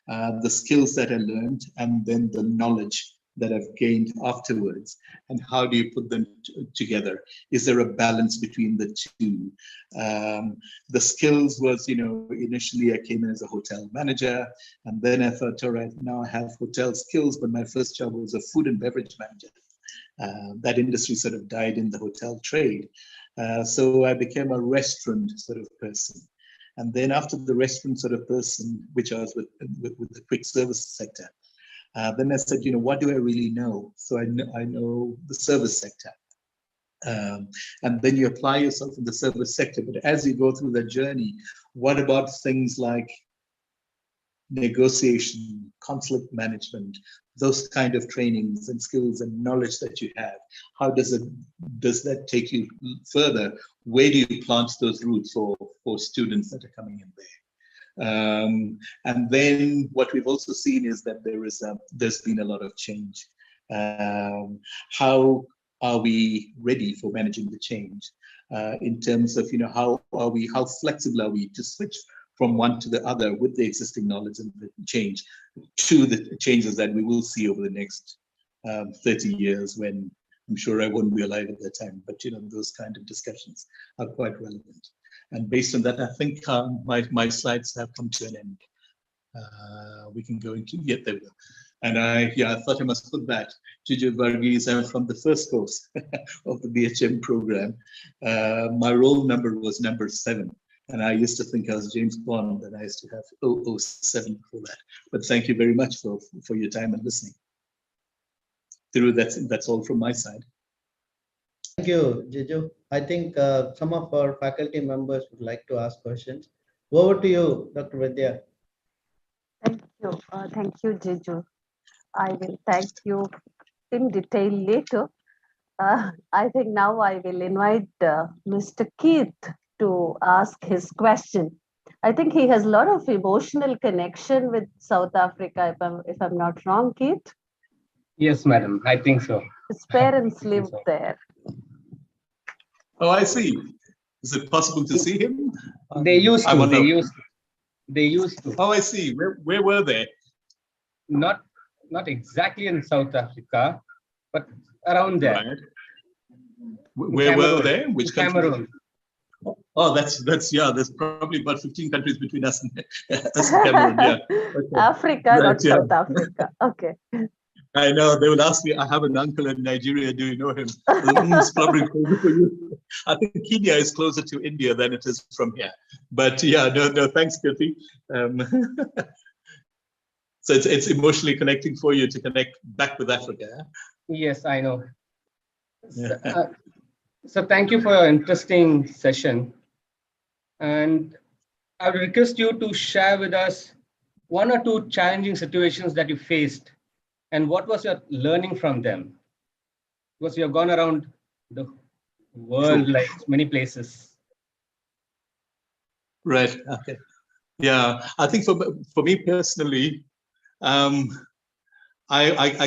the skills that I learned and then the knowledge that I've gained afterwards, and how do you put them together? Is there a balance between the two? The skills was, initially I came in as a hotel manager, and then I thought, all right, now I have hotel skills, but my first job was a food and beverage manager. That industry sort of died in the hotel trade. So I became a restaurant sort of person. And then after the restaurant sort of person, which I was with the quick service sector, then I said, what do I really know? So I know the service sector. And then you apply yourself in the service sector. But as you go through that journey, what about things like negotiation, conflict management, those kind of trainings and skills and knowledge that you have? How does that take you further? Where do you plant those roots for students that are coming in there? And then what we've also seen is that there's been a lot of change. How are we ready for managing the change in terms of, how flexible are we to switch from one to the other with the existing knowledge and the change to the changes that we will see over the next 30 years, when I'm sure I won't be alive at that time, but those kind of discussions are quite relevant. And based on that, I think my slides have come to an end. We can go into, there we go. And I thought I must put that. Juju Varghese, I'm from the first course of the BHM program. My roll number was number 7. And I used to think I was James Bond, and I used to have 007 before that. But thank you very much for your time and listening. Thiru, that's all from my side. Thank you, Juju. I think some of our faculty members would like to ask questions. Over to you, Dr. Vidya. Thank you, Jiju. I will thank you in detail later. I think now I will invite Mr. Keith to ask his question. I think he has a lot of emotional connection with South Africa, if I'm not wrong, Keith. Yes, madam. I think so. His parents lived there. Oh, I see. Is it possible to see him? They used to. They used to. Oh, I see. Where were they? Not exactly in South Africa, but around there. Right. Where were they? Which country? Cameroon. Oh, that's there's probably about 15 countries between us and Cameroon. Yeah. Okay. Africa, right, not South Africa. Okay. I know. They will ask me, I have an uncle in Nigeria. Do you know him? It's probably closer for you. I think Kenya is closer to India than it is from here. But no, thanks, Kirti. So it's emotionally connecting for you to connect back with Africa. Yes, I know. So thank you for your interesting session. And I would request you to share with us 1 or 2 challenging situations that you faced, and what was your learning from them? Because you have gone around the world, like many places. Right. Okay. Yeah, I think for me personally, I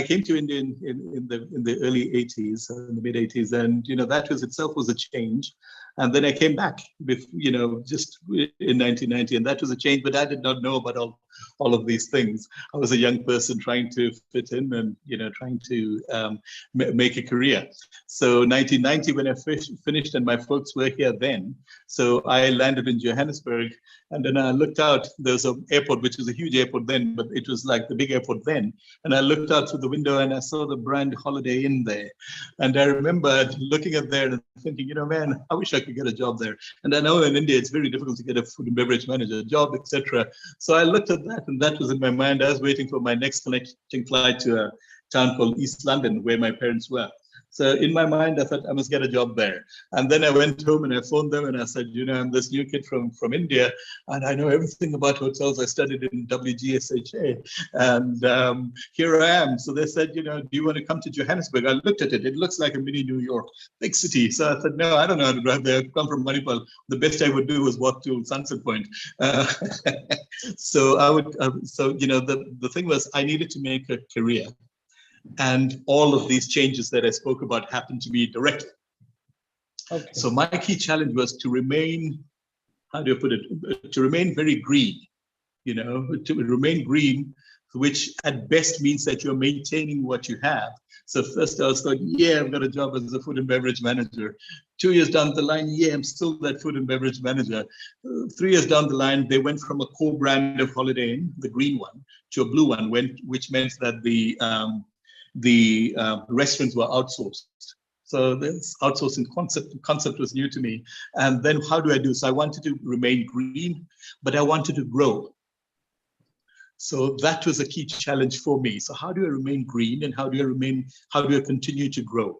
came to India in the early 80s, in the mid 80s, and that was itself was a change. And then I came back with just in 1990, and that was a change. But I did not know about all of these things. I was a young person trying to fit in and trying to make a career. So 1990, when I finished, and my folks were here then, so I landed in Johannesburg, and then I looked out. There's an airport, which was a huge airport then, but it was like the big airport then. And I looked out through the window and I saw the brand Holiday Inn there. And I remember looking at there and thinking, man, I wish I could get a job there. And I know in India, it's very difficult to get a food and beverage manager job, etc. So I looked at that, and that was in my mind. I was waiting for my next connecting flight to a town called East London, where my parents were. So in my mind, I thought I must get a job there. And then I went home and I phoned them and I said, I'm this new kid from India, and I know everything about hotels. I studied in Wgsha, and here I am. So they said, do you want to come to Johannesburg? I looked at it. It looks like a mini New York, big city. So I said, no, I don't know how to drive there. I come from Manipal. The best I would do was walk to Sunset Point. So I would. The thing was, I needed to make a career. And all of these changes that I spoke about happened to me directly. Okay. So my key challenge was to remain, how do I put it, to remain very green, to remain green, which at best means that you're maintaining what you have. So first I was like, yeah, I've got a job as a food and beverage manager. 2 years down the line, yeah, I'm still that food and beverage manager. 3 years down the line, they went from a core brand of Holiday Inn, the green one, to a blue one, which meant that the restaurants were outsourced. So this outsourcing concept was new to me. And then how do I do? So I wanted to remain green, but I wanted to grow. So that was a key challenge for me. So how do I remain green, and how do I continue to grow?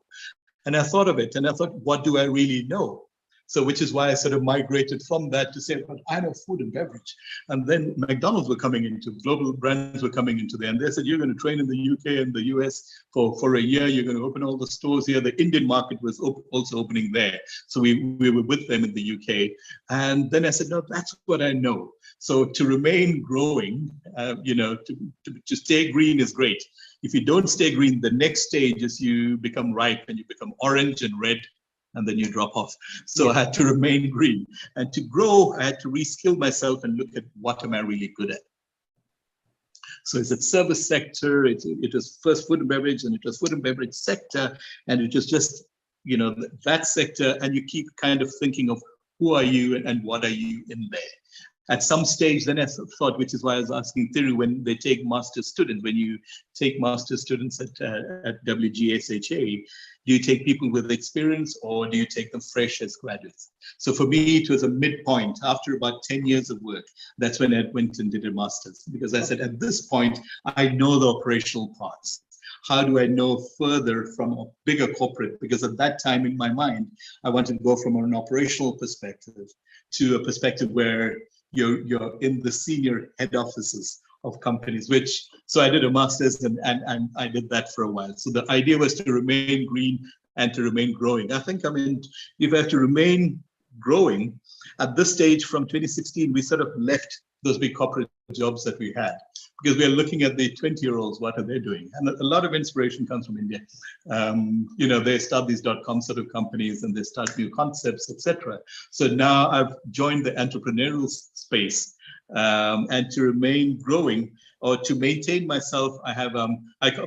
And I thought of it, and I thought, what do I really know? So which is why I sort of migrated from that to say, well, I know food and beverage. And then McDonald's were coming into, global brands were coming into there. And they said, you're going to train in the UK and the US for a year. You're going to open all the stores here. The Indian market was also opening there. So we were with them in the UK. And then I said, no, that's what I know. So to remain growing, to stay green is great. If you don't stay green, the next stage is you become ripe and you become orange and red, and then you drop off. So I had to remain green. And to grow, I had to reskill myself and look at what am I really good at. So it's a service sector, it was first food and beverage, and it was food and beverage sector, and it was just, that sector, and you keep kind of thinking of who are you and what are you in there. At some stage, then I thought, which is why I was asking Thiru, when they take master's students, when you take master's students at WGSHA, do you take people with experience or do you take them fresh as graduates? So for me, it was a midpoint. After about 10 years of work, that's when I went and did a master's, because I said, at this point, I know the operational parts. How do I know further from a bigger corporate? Because at that time in my mind, I wanted to go from an operational perspective to a perspective where you're in the senior head offices of companies, so I did a master's and I did that for a while. So the idea was to remain green and to remain growing. I think, if I have to remain growing, at this stage from 2016, we sort of left those big corporate jobs that we had, because we are looking at the 20-year-olds, what are they doing? And a lot of inspiration comes from India. They start these .com sort of companies and they start new concepts, etc. So now I've joined the entrepreneurial space, and to remain growing or to maintain myself, I have,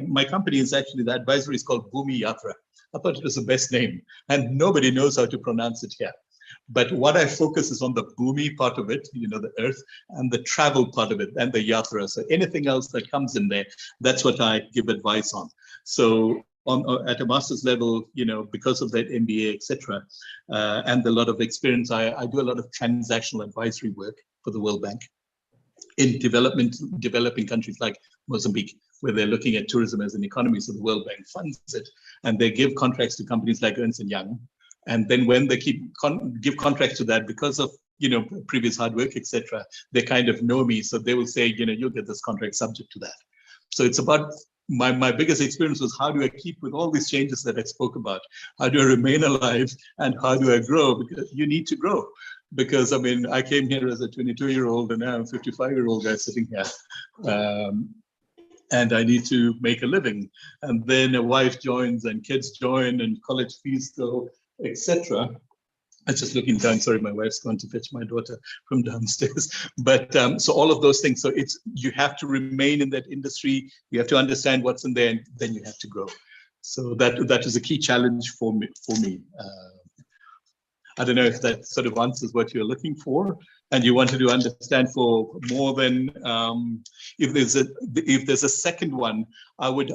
my company is actually, the advisory is called Bhumi Yatra. I thought it was the best name, and nobody knows how to pronounce it here. But what I focus is on the Bhumi part of it, the earth, and the travel part of it, and the yatra. So anything else that comes in there, that's what I give advice on. So at a master's level, because of that MBA, etc., and a lot of experience, I do a lot of transactional advisory work for the World Bank in developing countries like Mozambique, where they're looking at tourism as an economy. So the World Bank funds it, and they give contracts to companies like Ernst & Young. And then when they give contracts to that, because of previous hard work, etc., they kind of know me. So they will say, you'll get this contract subject to that. So it's about my biggest experience was, how do I keep with all these changes that I spoke about? How do I remain alive, and how do I grow? Because you need to grow. because I mean, I came here as a 22-year-old and now I'm a 55-year-old guy sitting here. And I need to make a living. And then a wife joins and kids join and college fees go, etc. I'm just looking down. Sorry, my wife's gone to fetch my daughter from downstairs. But so all of those things. So it's, you have to remain in that industry. You have to understand what's in there, and then you have to grow. So that is a key challenge for me. I don't know if that sort of answers what you're looking for, and you wanted to understand for more than if there's a second one, I would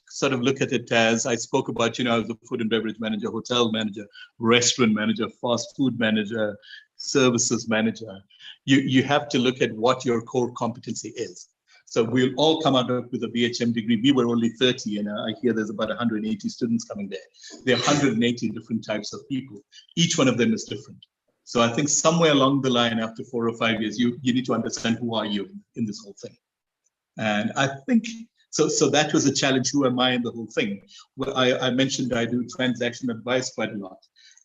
sort of look at it as I spoke about, you know, the food and beverage manager, hotel manager, restaurant manager, fast food manager, services manager. You have to look at what your core competency is. So we'll all come out with a BHM degree. We were only 30, and I hear there's about 180 students coming there. There are 180 different types of people. Each one of them is different. So I think somewhere along the line, after 4 or 5 years, you need to understand who are you in this whole thing. And I think, so that was a challenge. Who am I in the whole thing? Well, I mentioned I do transaction advice quite a lot.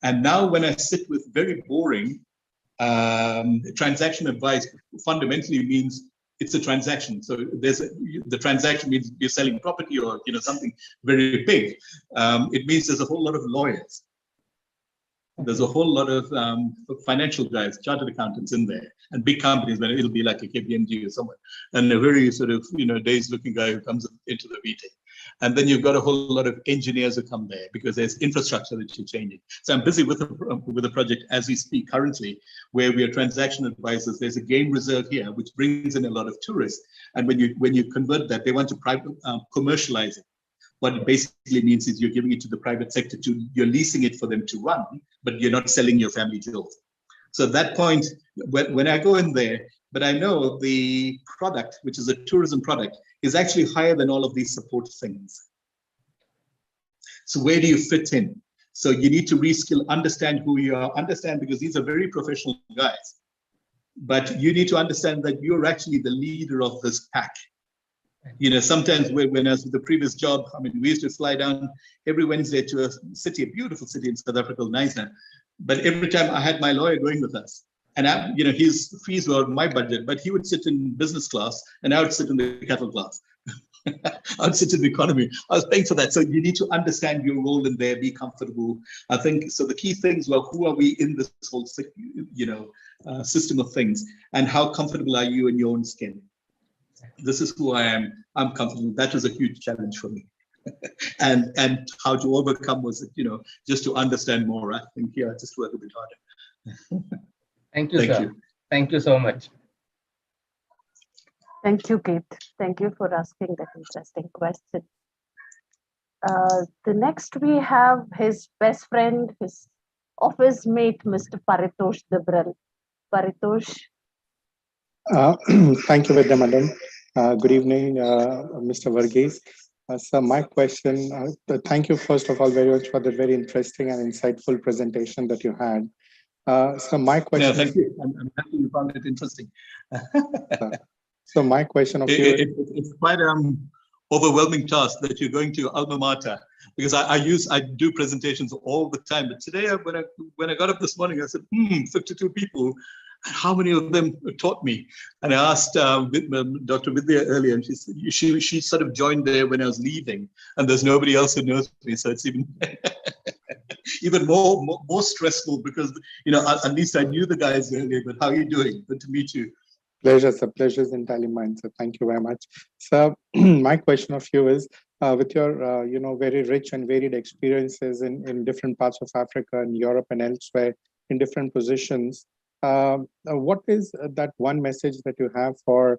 And now when I sit with very boring transaction advice, fundamentally means it's a transaction. So the transaction means you're selling property or, you know, something very big. It means there's a whole lot of lawyers. There's a whole lot of financial guys, chartered accountants in there, and big companies, but it'll be like a KPMG or someone, and a very sort of, you know, dazed-looking guy who comes into the meeting. And then you've got a whole lot of engineers who come there because there's infrastructure that you're changing. So I'm busy with a project as we speak currently, where we are transaction advisors. There's a game reserve here, which brings in a lot of tourists. And when you convert that, they want to commercialize it. What it basically means is you're giving it to the private sector, you're leasing it for them to run, but you're not selling your family jewels. So at that point, when I go in there, but I know the product, which is a tourism product, is actually higher than all of these support things. So where do you fit in? So you need to reskill, understand who you are, understand, because these are very professional guys. But you need to understand that you're actually the leader of this pack. You know, sometimes when I was with the previous job, I mean, we used to fly down every Wednesday to a city, a beautiful city in South Africa, Nyasa. But every time I had my lawyer going with us, and you know, his fees were my budget, but he would sit in business class and I would sit in the cattle class. I would sit in the economy. I was paying for that. So you need to understand your role in there, be comfortable. I think, so the key things were, who are we in this whole, you know, system of things, and how comfortable are you in your own skin? This is who I am. I'm comfortable. That was a huge challenge for me. and how to overcome was, you know, just to understand more. I think, yeah, just work a bit harder. Thank you, sir. Thank you so much. Thank you, Keith. Thank you for asking that interesting question. The next we have his best friend, his office mate, Mr. Paritosh Dabral. Paritosh. Thank you, Vidya Madam. Good evening, Mr. Varghese. So my question, thank you first of all very much for the very interesting and insightful presentation that you had. So my question. Yeah, thank you. I'm happy you found it interesting. So my question of you. It's quite overwhelming task that you're going to alma mater, because I do presentations all the time. But today, when I got up this morning, I said, 52 people. How many of them taught me? And I asked Dr. Vidya earlier, and she sort of joined there when I was leaving, and there's nobody else who knows me, so it's even even more stressful, because, you know, at least I knew the guys earlier. But how are you doing? Good to meet you. Pleasure, sir. Pleasure is entirely mine. So thank you very much. So my question of you is, with your you know, very rich and varied experiences in different parts of Africa and Europe and elsewhere in different positions. What is that one message that you have for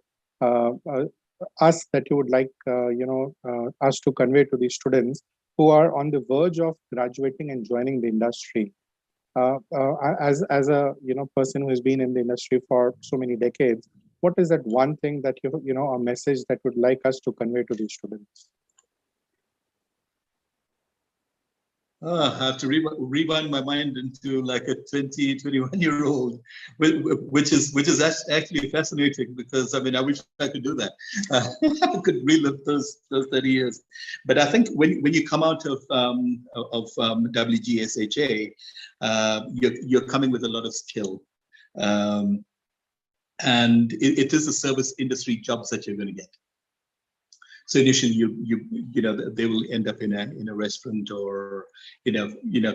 us that you would like you know, us to convey to the students who are on the verge of graduating and joining the industry? As a, you know, person who has been in the industry for so many decades, what is that one thing that you know, a message that would like us to convey to the students? I have to rewind my mind into like a 21-year-old, which is actually fascinating, because I mean, I wish I could do that. I could relive those 30 years. But I think when you come out of WGSHA, you're coming with a lot of skill. And it is a service industry jobs that you're going to get. So initially, you know, they will end up in a restaurant or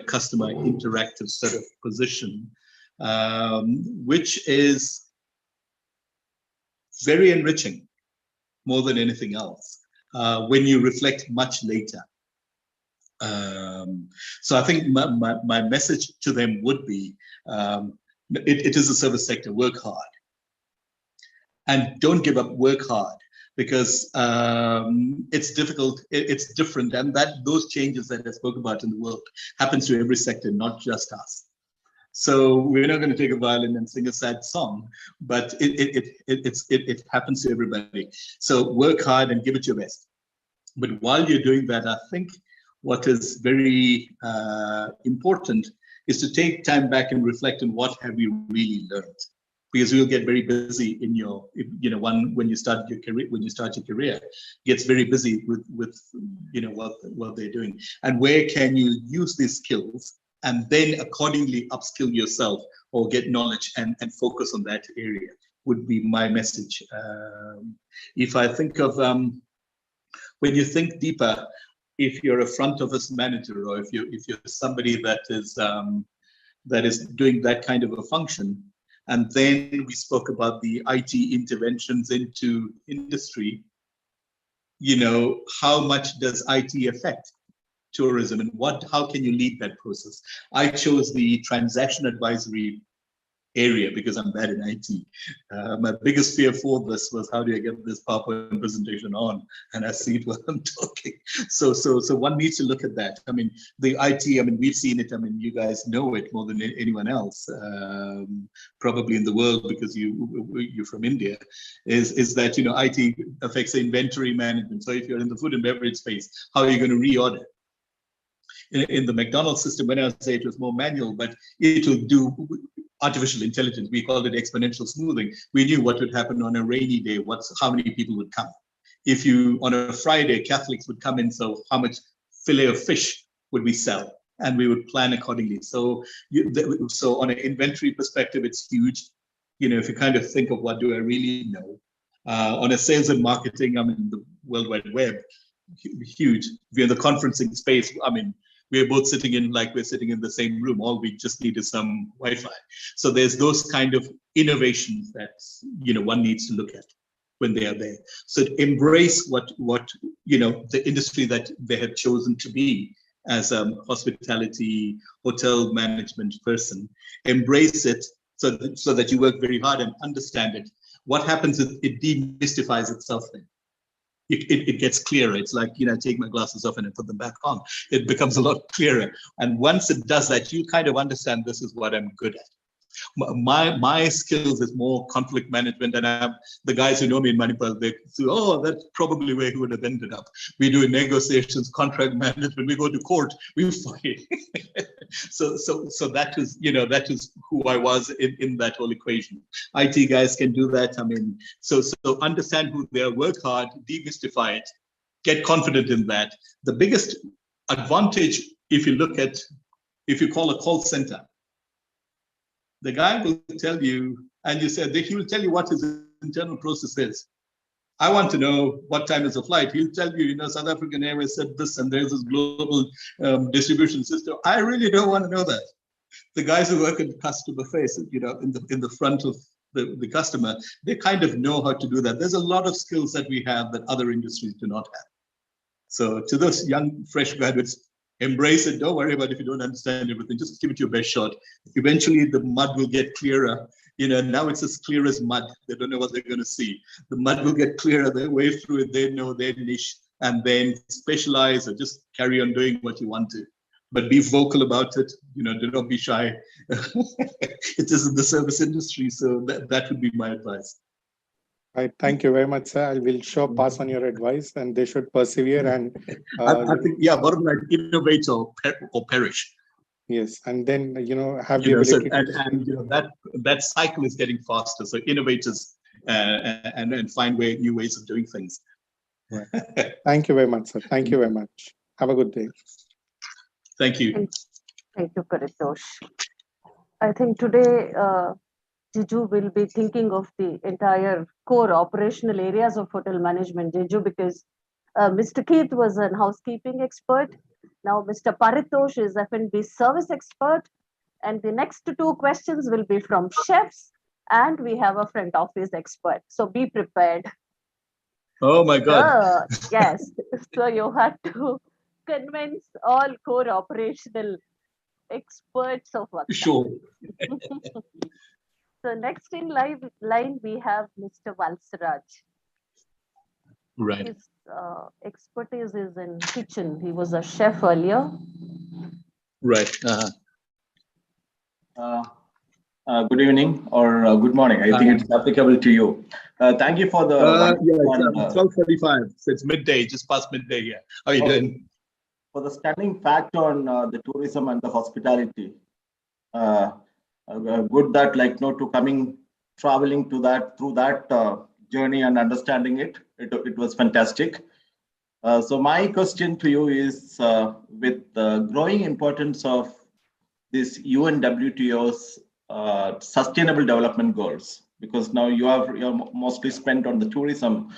customer interactive sort of position, which is very enriching, more than anything else, when you reflect much later. So I think my message to them would be, it is a service sector, work hard. And don't give up, work hard, because it's difficult, it's different, and those changes that I spoke about in the world happens to every sector, not just us. So we're not going to take a violin and sing a sad song, but it happens to everybody. So work hard and give it your best. But while you're doing that, I think what is very important is to take time back and reflect on what have you really learned. Because you'll get very busy in your, when you start your career, gets very busy with what they're doing, and where can you use these skills and then accordingly upskill yourself or get knowledge and focus on that area would be my message. If I think of when you think deeper, if you're a front office manager or if you're somebody that is doing that kind of a function. And then we spoke about the IT interventions into industry. How much does IT affect tourism, and how can you lead that process? I chose the transaction advisory area because I'm bad in IT. My biggest fear for this was, how do I get this PowerPoint presentation on? And I see it while I'm talking. So one needs to look at that. I mean, the IT, we've seen it. You guys know it more than anyone else, probably in the world, because you're from India, is that, IT affects the inventory management. So if you're in the food and beverage space, how are you going to reorder? In the McDonald's system, when I say it was more manual, but it will do artificial intelligence. We called it exponential smoothing. We knew what would happen on a rainy day, how many people would come. If on a Friday, Catholics would come in, so how much fillet of fish would we sell? And we would plan accordingly. So on an inventory perspective, it's huge. If you kind of think of what do I really know, on a sales and marketing, the World Wide Web, huge. We're in the conferencing space. We're both sitting in, like we're sitting in the same room. All we just need is some Wi-Fi. So there's those kind of innovations that one needs to look at when they are there. So to embrace what the industry that they have chosen to be as a hospitality, hotel management person. Embrace it so that you work very hard and understand it. What happens is it demystifies itself then. It gets clearer. It's like, take my glasses off and I put them back on. It becomes a lot clearer. And once it does that, you kind of understand this is what I'm good at. My skills is more conflict management, and the guys who know me in Manipur, they say, oh, that's probably where he would have ended up. We do negotiations, contract management, we go to court, we fight. so that is who I was in that whole equation. IT guys can do that. So understand who they are, work hard, demystify it, get confident in that. The biggest advantage, if you call a call center, the guy will tell you, and you said he will tell you what his internal process is. I want to know what time is the flight. He'll tell you, South African Airways said this, and there's this global distribution system. I really don't want to know that. The guys who work in customer face, in the front of the customer, they kind of know how to do that. There's a lot of skills that we have that other industries do not have. So to those young, fresh graduates, embrace it. Don't worry about if you don't understand everything. Just give it your best shot. Eventually, the mud will get clearer. Now it's as clear as mud. They don't know what they're going to see. The mud will get clearer. Their way through it. They know their niche, and then specialize or just carry on doing what you want to. But be vocal about it. Do not be shy. It is in the service industry, so that would be my advice. Right. Thank you very much, sir. I will pass on your advice, and they should persevere and I think, bottom line, innovate or perish. Yes, and then have the ability. That cycle is getting faster. So innovators and find new ways of doing things. Right. Thank you very much, sir. Thank you very much. Have a good day. Thank you. Thank you, Paritosh. I think today Jeju will be thinking of the entire core operational areas of hotel management, Jeju, because Mr. Keith was an housekeeping expert. Now Mr. Paritosh is F&B service expert. And the next two questions will be from chefs, and we have a front office expert. So be prepared. Oh my God. Yes. So you had to convince all core operational experts of what. Sure. So next in line we have Mr. Valsaraj. Right. His expertise is in kitchen. He was a chef earlier. Right. Good evening or good morning. I think it's applicable to you. Thank you for the yeah, it's 12:45. So it's midday, just past midday. Yeah. How are you doing? for the stunning fact on the tourism and the hospitality. Good that to traveling to that through that journey and understanding it. It was fantastic. So my question to you is with the growing importance of this UNWTO's sustainable development goals, because now you're mostly spent on the tourism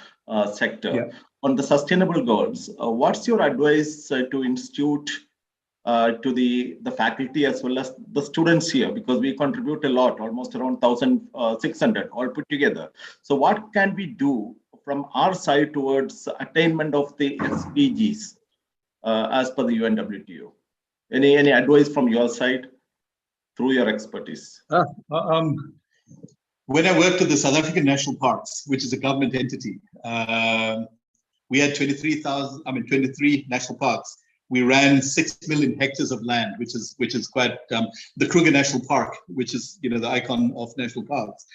sector. Yeah. On the sustainable goals, what's your advice to institute to the faculty as well as the students here, because we contribute a lot, almost around 1,600 all put together. So what can we do from our side towards attainment of the SDGs as per the UNWTO? Any advice from your side through your expertise? When I worked at the South African National Parks, which is a government entity, we had 23 national parks. We ran 6 million hectares of land, which is quite the Kruger National Park, which is the icon of national parks.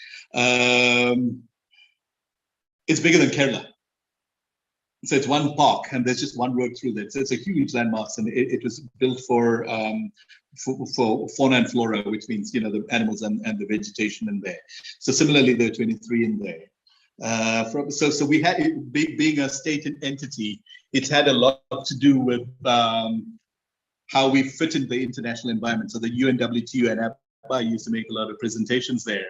It's bigger than Kerala. So it's one park, and there's just one road through there. So it's a huge landmass, and it was built for fauna and flora, which means the animals and the vegetation in there. So similarly, there are 23 in there. So we had it, being a state entity, it's had a lot to do with how we fit in the international environment. So the UNWTO and I used to make a lot of presentations there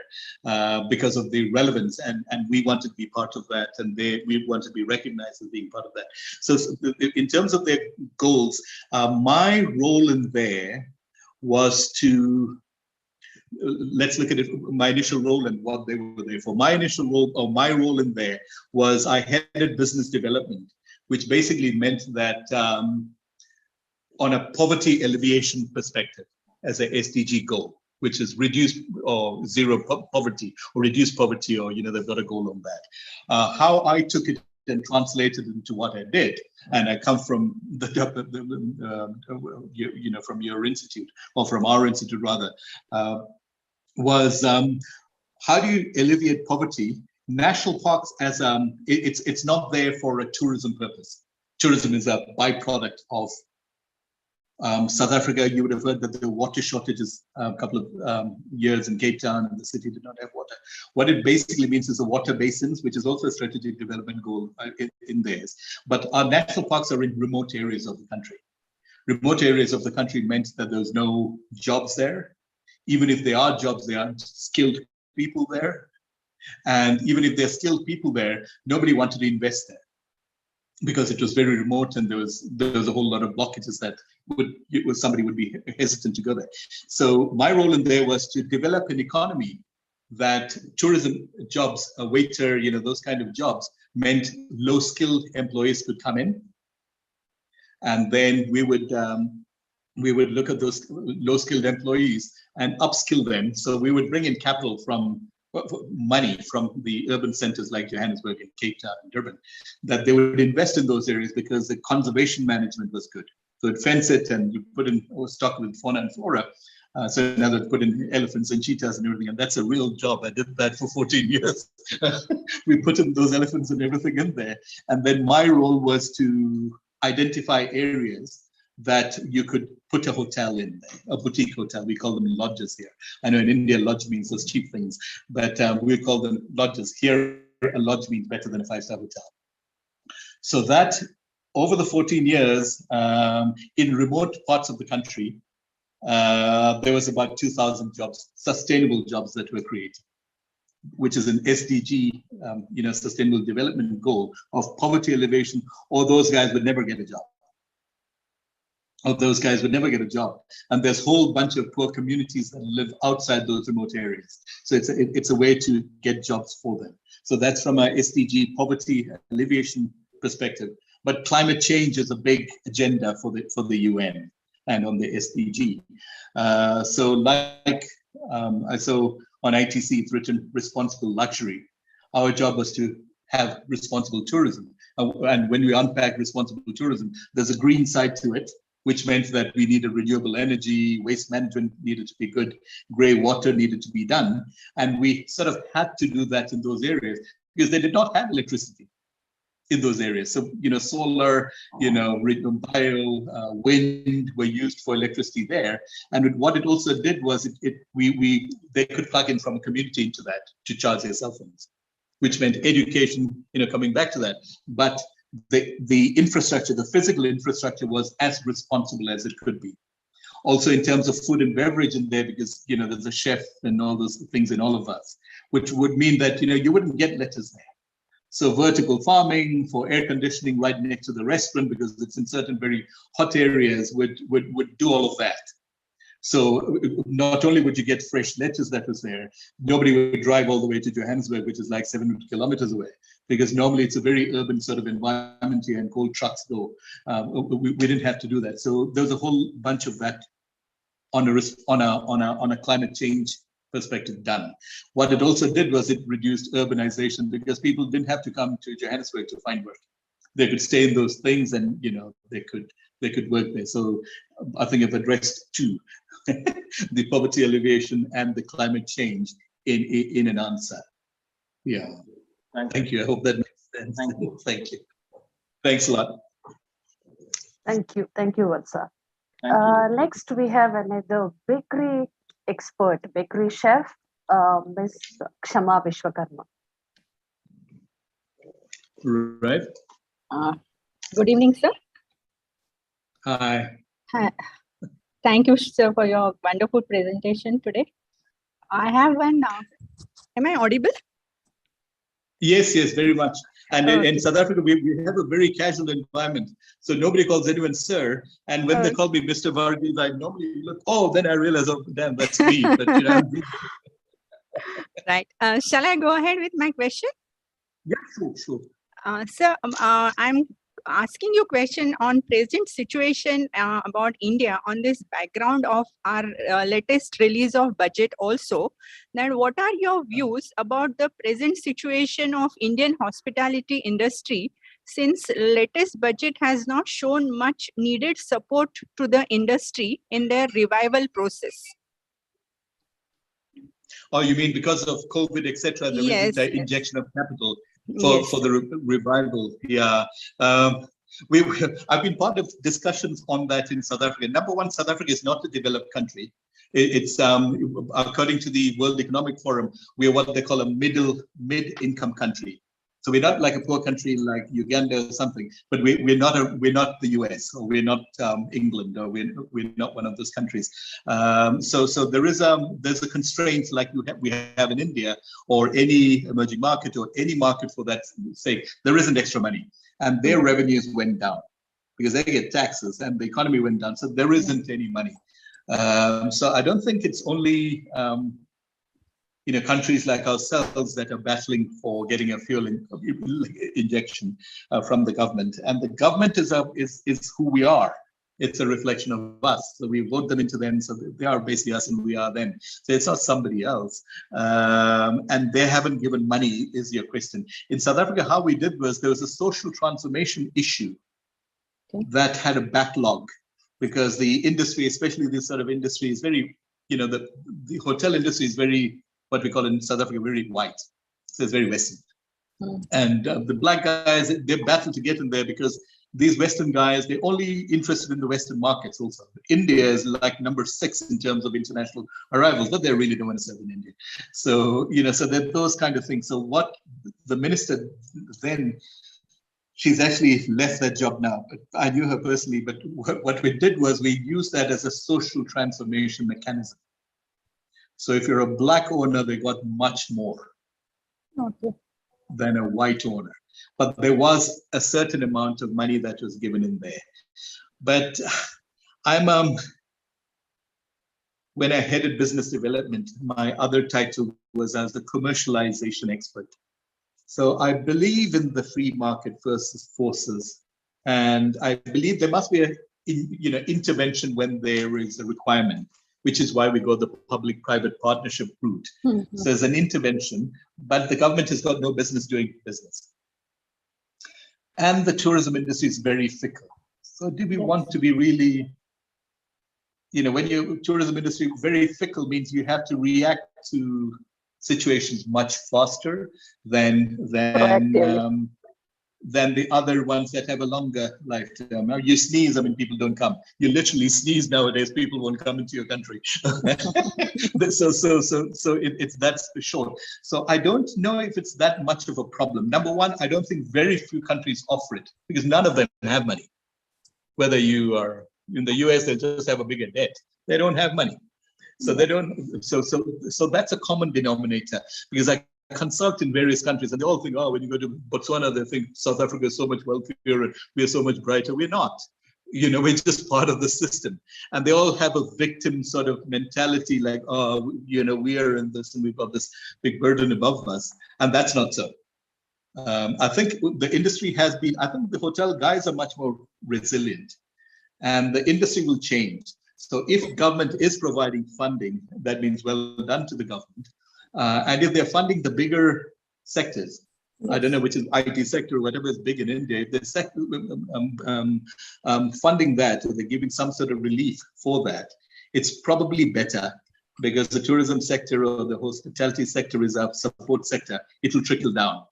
because of the relevance, and we wanted to be part of that, and we wanted to be recognized as being part of that. So in terms of their goals, my role in there was to, let's look at it, my initial role and what they were there for. My initial role, or my role in there, was I headed business development, which basically meant that on a poverty alleviation perspective, as a SDG goal, which is reduce or zero poverty, or reduce poverty, or they've got a goal on that. How I took it and translated into what I did, and I come from from your institute, or from our institute rather, was how do you alleviate poverty? National parks, as it's not there for a tourism purpose. Tourism is a byproduct of South Africa. You would have heard that there were water shortages a couple of years in Cape Town, and the city did not have water. What it basically means is the water basins, which is also a strategic development goal in theirs. But our national parks are in remote areas of the country. Remote areas of the country meant that there's no jobs there. Even if there are jobs, there aren't skilled people there. And even if there's skilled people there, nobody wanted to invest there, because it was very remote, and there was a whole lot of blockages that somebody would be hesitant to go there. So my role in there was to develop an economy that tourism jobs, a waiter, those kind of jobs, meant low-skilled employees could come in, and then we would look at those low-skilled employees and upskill them. So we would bring in capital money from the urban centers like Johannesburg and Cape Town and Durban, that they would invest in those areas because the conservation management was good. So you'd fence it, and you put in stock with fauna and flora. So now they'd put in elephants and cheetahs and everything, and that's a real job. I did that for 14 years. We put in those elephants and everything in there. And then my role was to identify areas that you could put a hotel in there, a boutique hotel. We call them lodges here. I know in India, lodge means those cheap things, but we call them lodges. Here, a lodge means better than a 5-star hotel. So that, over the 14 years, in remote parts of the country, there was about 2,000 jobs, sustainable jobs that were created. which is an SDG, Sustainable Development Goal of poverty alleviation, or those guys would never get a job. Or those guys would never get a job. And there's a whole bunch of poor communities that live outside those remote areas. So it's a way to get jobs for them. So that's from a SDG poverty alleviation perspective. But climate change is a big agenda for the UN and on the SDG. So on ITC, it's written responsible luxury. Our job was to have responsible tourism. And when we unpack responsible tourism, there's a green side to it, which meant that we needed renewable energy, waste management needed to be good, gray water needed to be done. And we sort of had to do that in those areas because they did not have electricity in those areas. So, solar, bio, wind were used for electricity there. And what it also did was they could plug in from a community into that to charge their cell phones, which meant education, coming back to that. But the infrastructure, the physical infrastructure was as responsible as it could be. Also in terms of food and beverage in there, because, there's a chef and all those things in all of us, which would mean that, you wouldn't get lettuce there. So vertical farming for air conditioning right next to the restaurant, because it's in certain very hot areas, would do all of that. So not only would you get fresh lettuce that was there, nobody would drive all the way to Johannesburg, which is like 700 kilometers away, because normally it's a very urban sort of environment here and cold trucks go. We didn't have to do that. So there's a whole bunch of that on a climate change perspective done. What it also did was it reduced urbanization because people didn't have to come to Johannesburg to find work. They could stay in those things and, they could work there. So I think I've addressed two, the poverty alleviation and the climate change in an answer. Yeah. Thank you. I hope that makes sense. Thank you. Thanks a lot. Thank you. Thank you, Wgsha. Thank you. Next, we have another bakery expert, bakery chef, Ms. Kshama Vishwakarma. Right. Good evening, sir. Hi. Hi. Thank you, sir, for your wonderful presentation today. I have one. Am I audible? Yes, very much. And Okay. in South Africa, we have a very casual environment. So nobody calls anyone sir. And when they call me Mr. Varghese, I normally look, then I realize, oh, damn, that's me. But, Right. Shall I go ahead with my question? Yeah, sure. Sir, I'm asking you a question on present situation about India on this background of our latest release of budget also. Then what are your views about the present situation of Indian hospitality industry, since latest budget has not shown much needed support to the industry in their revival process? Oh, you mean because of COVID, etc., there Yes, isn't the yes. injection of capital Yes. for the revival? Yeah. I've been part of discussions on that in South Africa. Number one, South Africa is not a developed country. It's according to the World Economic Forum, we are what they call a mid-income country. So we're not like a poor country like Uganda or something, but we're not the US, or we're not England, or we're not one of those countries. So there's a constraint like we have in India, or any emerging market, or any market for that sake. There isn't extra money, and their revenues went down because they get taxes, and the economy went down. So there isn't any money. So I don't think it's only countries like ourselves that are battling for getting a fuel injection from the government. And the government is who we are. It's a reflection of us. So we vote them into them. So they are basically us and we are them. So it's not somebody else. And they haven't given money, is your question. In South Africa, how we did was there was a social transformation issue that had a backlog, because the industry, especially this sort of industry, is very, the hotel industry is very, what we call in South Africa, very white. So it's very Western. And the black guys, they battle to get in there because these Western guys, they're only interested in the Western markets also. India is like number 6 in terms of international arrivals, but they really don't want to serve in India. So, so there those kind of things. So what the minister then, she's actually left that job now. I knew her personally, but what we did was we used that as a social transformation mechanism. So if you're a black owner, they got much more. Okay. than a white owner. But there was a certain amount of money that was given in there. But I'm when I headed business development, my other title was as the commercialization expert. So I believe in the free market versus forces, and I believe there must be a intervention when there is a requirement, which is why we go the public-private partnership route. Mm-hmm. So there's an intervention, but the government has got no business doing business. And the tourism industry is very fickle. So do we want to be really, when you tourism industry, very fickle means you have to react to situations much faster than the other ones that have a longer lifetime. Now you sneeze, people don't come. You literally sneeze nowadays, people won't come into your country. It's that's short. So I don't know if it's that much of a problem. Number one, I don't think very few countries offer it because none of them have money. Whether you are in the US, they just have a bigger debt. They don't have money. So they don't. So that's a common denominator because I consult in various countries and they all think, oh, when you go to Botswana, they think South Africa is so much wealthier and we're so much brighter. We're not. We're just part of the system. And they all have a victim sort of mentality like, oh, we are in this and we've got this big burden above us. And that's not so. I think the industry has been, I think the hotel guys are much more resilient and the industry will change. So if government is providing funding, that means well done to the government. And if they're funding the bigger sectors, I don't know which is IT sector or whatever is big in India, if they're funding that, or they're giving some sort of relief for that, it's probably better because the tourism sector or the hospitality sector is a support sector. It will trickle down.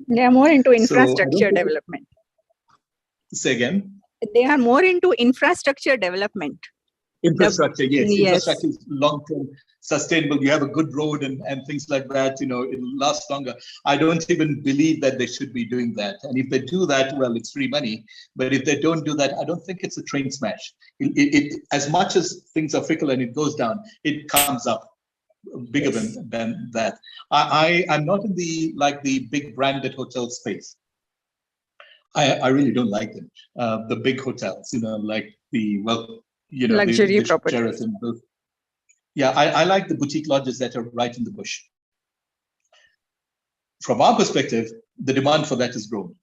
They are more into infrastructure development. Say again? They are more into infrastructure development. Infrastructure, yes. Infrastructure is long-term sustainable. You have a good road and things like that, it'll last longer. I don't even believe that they should be doing that. And if they do that, well, it's free money. But if they don't do that, I don't think it's a train smash. It as much as things are fickle and it goes down, it comes up bigger than that. I'm not in the big branded hotel space. I really don't like them. The big hotels, luxury properties. I like the boutique lodges that are right in the bush. From our perspective, the demand for that is growing.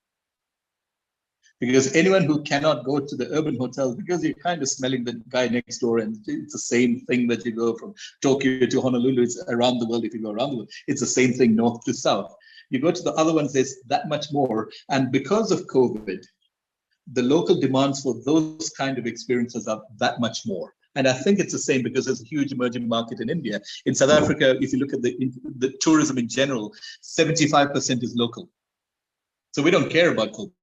Because anyone who cannot go to the urban hotel, because you're kind of smelling the guy next door and it's the same thing that you go from Tokyo to Honolulu, it's around the world. If you go around the world, it's the same thing north to south. You go to the other ones, there's that much more. And because of COVID, the local demands for those kind of experiences are that much more. And I think it's the same because there's a huge emerging market in India. In South Africa, if you look at the tourism in general, 75% is local. So we don't care about COVID.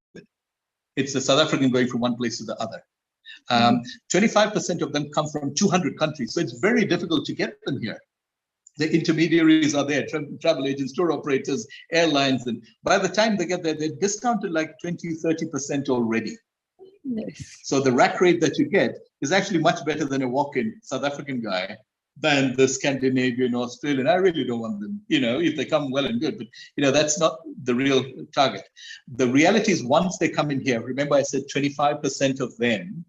It's the South African going from one place to the other. 25% of them come from 200 countries. So it's very difficult to get them here. The intermediaries are there, travel agents, tour operators, airlines. And by the time they get there, they're discounted like 20, 30% already. Yes. So the rack rate that you get is actually much better than a walk-in South African guy than the Scandinavian, Australian. I really don't want them, if they come well and good, but that's not the real target. The reality is once they come in here, remember I said 25% of them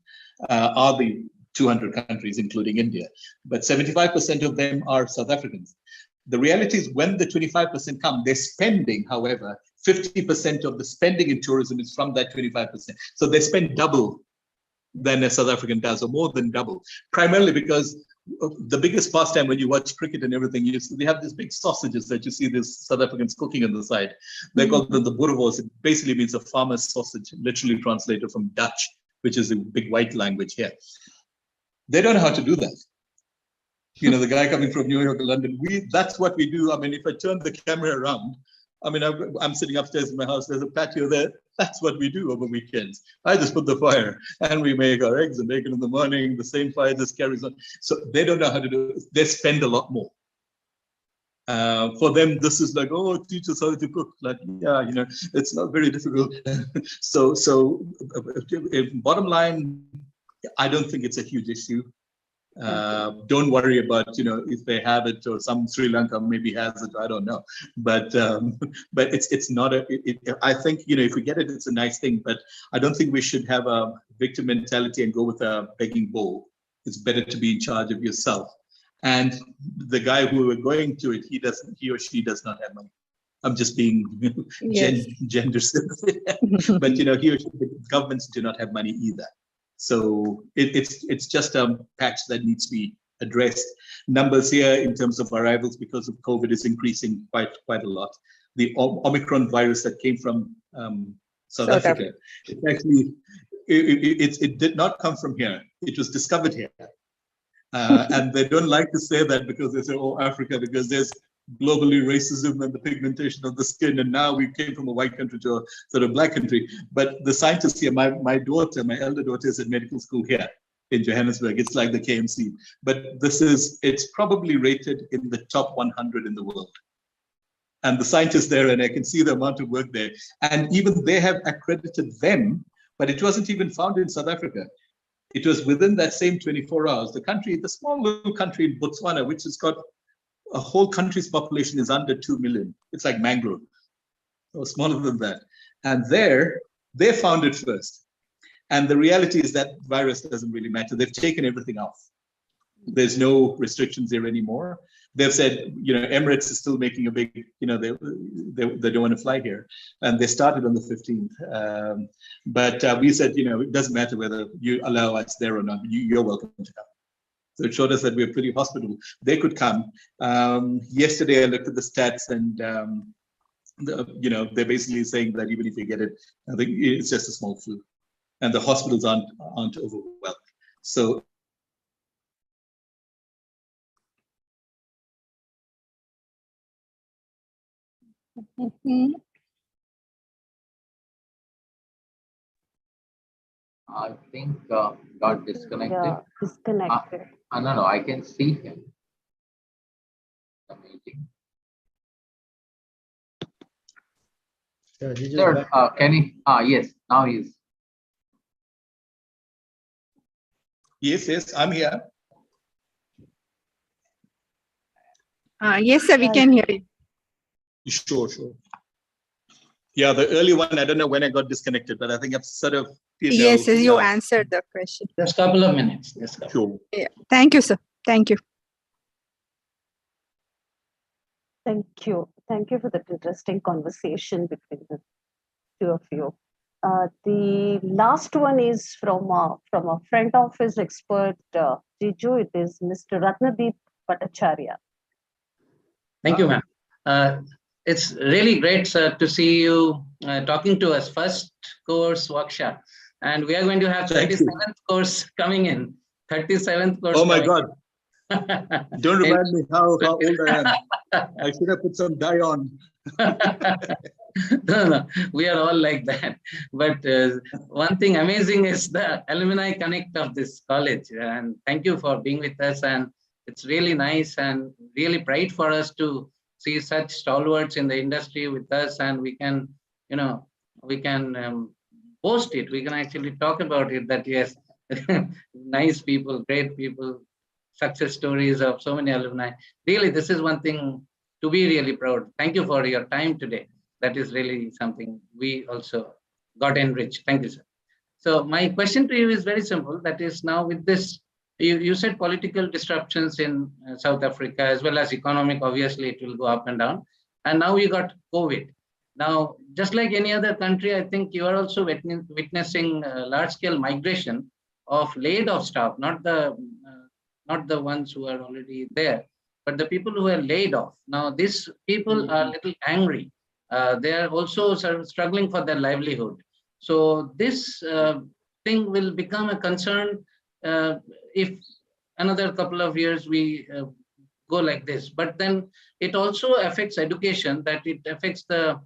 are the 200 countries, including India, but 75% of them are South Africans. The reality is when the 25% come, they're spending, however, 50% of the spending in tourism is from that 25%. So they spend double than a South African does, or more than double, primarily because the biggest pastime when you watch cricket and everything, they have these big sausages that you see these South Africans cooking on the side. They call them the boerewors. It basically means a farmer's sausage, literally translated from Dutch, which is a big white language here. They don't know how to do that. The guy coming from New York or London, that's what we do. If I turn the camera around, I'm sitting upstairs in my house, there's a patio there. That's what we do over weekends. I just put the fire and we make our eggs and bacon in the morning. The same fire just carries on. So they don't know how to do it. They spend a lot more. For them, this is like, oh, teach us how to cook. Like, it's not very difficult. So bottom line, I don't think it's a huge issue. Don't worry about, if they have it or some Sri Lanka maybe has it, I don't know. But it's not I think, if we get it, it's a nice thing, but I don't think we should have a victim mentality and go with a begging bowl. It's better to be in charge of yourself. And the guy who we're going to it, he or she does not have money. I'm just being Yes. gender sensitive, but he or she, the governments do not have money either. So it's just a patch that needs to be addressed. Numbers here in terms of arrivals because of COVID is increasing quite a lot. The Omicron virus that came from South Africa, it actually it did not come from here. It was discovered here, and they don't like to say that because they say, "Oh, Africa," because there's globally racism and the pigmentation of the skin, and now we came from a white country to a sort of black country. But the scientists here, my elder daughter is at medical school here in Johannesburg. It's like the KMC, but it's probably rated in the top 100 in the world. And the scientists there, and I can see the amount of work there, and even they have accredited them, but it wasn't even found in South Africa. It was within that same 24 hours. The small little country in Botswana, which has got a whole country's population is under 2 million. It's like Mangrove, or smaller than that. And they found it first. And the reality is that virus doesn't really matter. They've taken everything off. There's no restrictions there anymore. They've said, Emirates is still making a big, they don't want to fly here. And they started on the 15th. But we said, it doesn't matter whether you allow us there or not. You're welcome to come. So it showed us that we're pretty hospitable. They could come. Yesterday, I looked at the stats, and they're basically saying that even if you get it, I think it's just a small flu, and the hospitals aren't overwhelmed. So I think got disconnected. Yeah, disconnected. No, I can see him. The meeting. Sir, can he? Yes, now he is. yes, I'm here. Yes, sir, we can hear you. Sure. Yeah, the early one, I don't know when I got disconnected, but I think I've sort of. Yes, you answered the question. Just a couple of minutes. Sure. Yeah. Thank you, sir. Thank you. Thank you. Thank you for that interesting conversation between the two of you. The last one is from a front office expert, Jiju. It is Mr. Ratnadeep Bhattacharya. Thank you, ma'am. It's really great, sir, to see you talking to us. First course Wgsha, and we are going to have 37th course coming in. 37th course. Oh my God! Don't remind me how old I am. I should have put some dye on. No, we are all like that. But one thing amazing is the alumni connect of this college. And thank you for being with us. And it's really nice and really pride for us to see such stalwarts in the industry with us. And we can, boast it. We can actually talk about it that yes, nice people, great people, success stories of so many alumni. Really, this is one thing to be really proud. Thank you for your time today. That is really something we also got enriched. Thank you, sir. So my question to you is very simple. That is, now with this, you said political disruptions in South Africa as well as economic, obviously it will go up and down. And now you got COVID. Now, just like any other country, I think you are also witnessing large-scale migration of laid-off staff, not the ones who are already there, but the people who are laid off. Now, these people are a little angry. They are also sort of struggling for their livelihood. So this thing will become a concern if another couple of years we go like this. But then it also affects education, that it affects the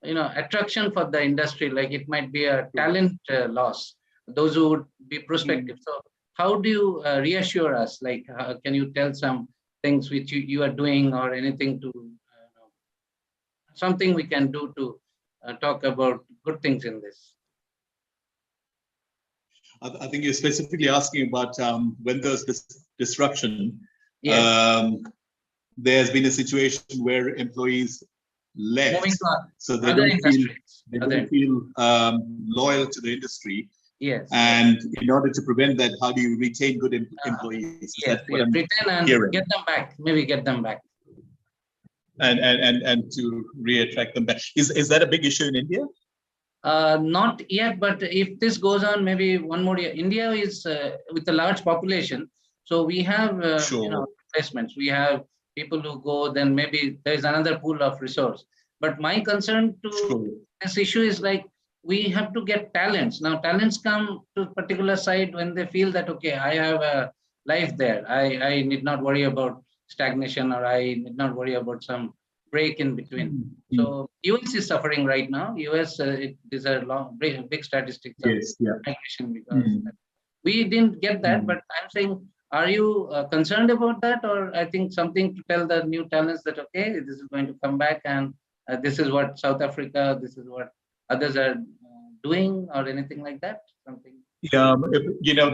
attraction for the industry, like it might be a talent loss, those who would be prospective. So how do you reassure us? Like, can you tell some things which you are doing, or anything to something we can do to talk about good things in this? I think you're specifically asking about when those disruption, Yes. there's been a situation where employees left, Moving to so they other don't feel industries. loyal to the industry. Yes. And in order to prevent that, how do you retain good employees? Is Yes, that what I'm retain and hearing? get them back. Maybe get them back. And to re-attract them back. Is that a big issue in India? Not yet, but if this goes on, maybe one more year. India is with a large population, so we have replacements. We have people who go. Then maybe there is another pool of resource. But my concern to this issue is like we have to get talents. Now talents come to a particular site when they feel that okay, I have a life there. I need not worry about stagnation, or I need not worry about some break in between. So US is suffering right now. US, these are big statistics of migration because we didn't get that. But I'm saying, are you concerned about that? Or I think something to tell the new talents that, okay, this is going to come back and this is what South Africa, this is what others are doing, or anything like that? Something. Yeah,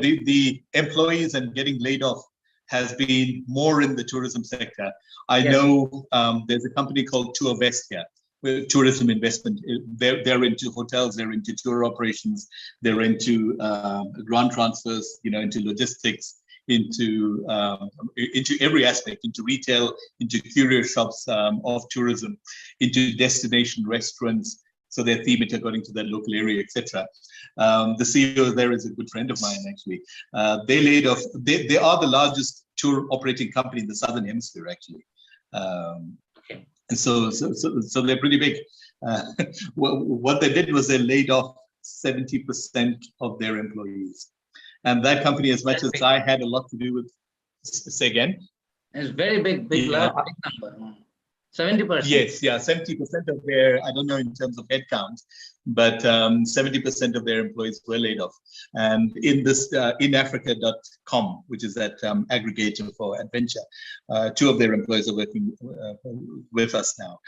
the employees and getting laid off has been more in the tourism sector. I know there's a company called Wgsha here, with tourism investment. They're into hotels, they're into tour operations, they're into grant transfers, into logistics, into every aspect, into retail, into courier shops of tourism, into destination restaurants. So they theme it according to that local area, etc. The CEO there is a good friend of mine, actually. They laid off, they are the largest tour operating company in the Southern Hemisphere, actually. And so they're pretty big. What they did was they laid off 70% of their employees. And that company, as much as I had a lot to do with, say again? It's very big number. 70%. Yes, 70% of their, I don't know in terms of headcount, but 70% of their employees were laid off. And in this, inafrica.com, which is that aggregator for adventure, 2 of their employees are working with us now.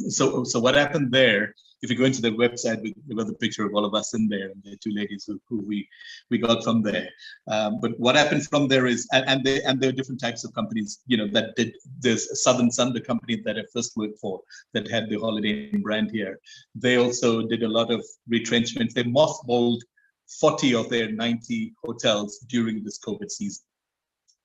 So what happened there, if you go into the website, we've got the picture of all of us in there, and the 2 ladies who we got from there. But what happened from there is, and there are different types of companies, that did. There's Southern Sun, the company that I first worked for, that had the Holiday Inn brand here. They also did a lot of retrenchments. They mothballed 40 of their 90 hotels during this COVID season.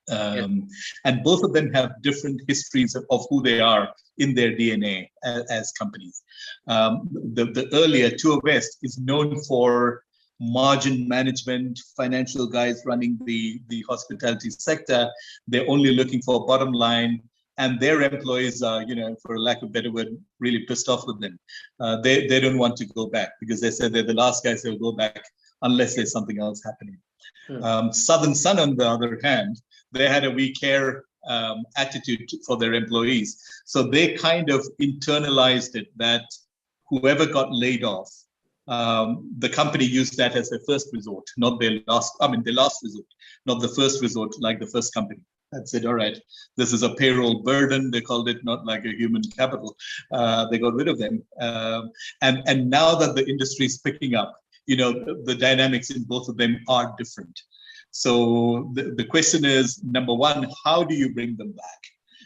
And both of them have different histories of who they are in their DNA as companies. The earlier Wgsha is known for margin management, financial guys running the hospitality sector. They're only looking for bottom line, and their employees are, for lack of a better word, really pissed off with them. They don't want to go back because they said they're the last guys that will go back unless there's something else happening. Southern Sun, on the other hand, they had a we care attitude for their employees. So they kind of internalized it that whoever got laid off, the company used that as their first resort, not their last, their last resort, not the first resort like the first company. That said, all right, this is a payroll burden. They called it, not like a human capital. They got rid of them. And now that the industry is picking up, the dynamics in both of them are different. So the question is, number one, how do you bring them back?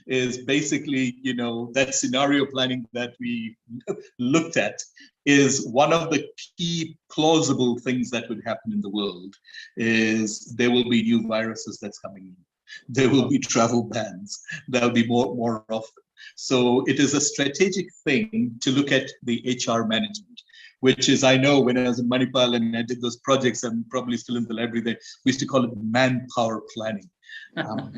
Is basically, that scenario planning that we looked at is one of the key plausible things that would happen in the world. Is there will be new viruses that's coming in. There will be travel bans. There'll be more often. So it is a strategic thing to look at the HR management, which is, I know when I was in Manipal and I did those projects, I'm probably still in the library there, we used to call it manpower planning.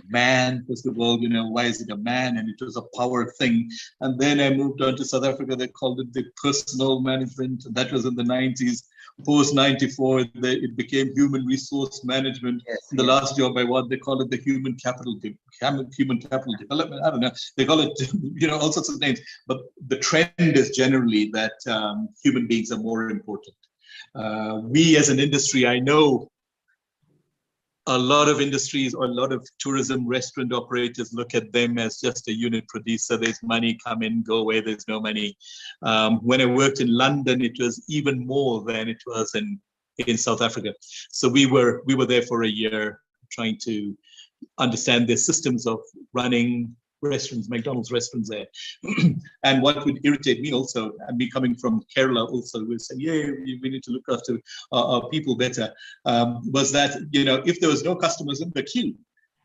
Man, first of all, why is it a man? And it was a power thing. And then I moved on to South Africa, they called it the personal management. That was in the 90s. Post 94, it became human resource management. The last job I was, they call it the human capital development. I don't know. They call it, all sorts of names. But the trend is generally that human beings are more important. We as an industry, I know a lot of industries or a lot of tourism restaurant operators look at them as just a unit producer. There's money, come in, go away, there's no money. When I worked in London, it was even more than it was in South Africa. So we were there for a year trying to understand their systems of running restaurants, McDonald's restaurants there. And what would irritate me also, and me coming from Kerala also, was saying, yeah, we need to look after our people better, was that, if there was no customers in the queue,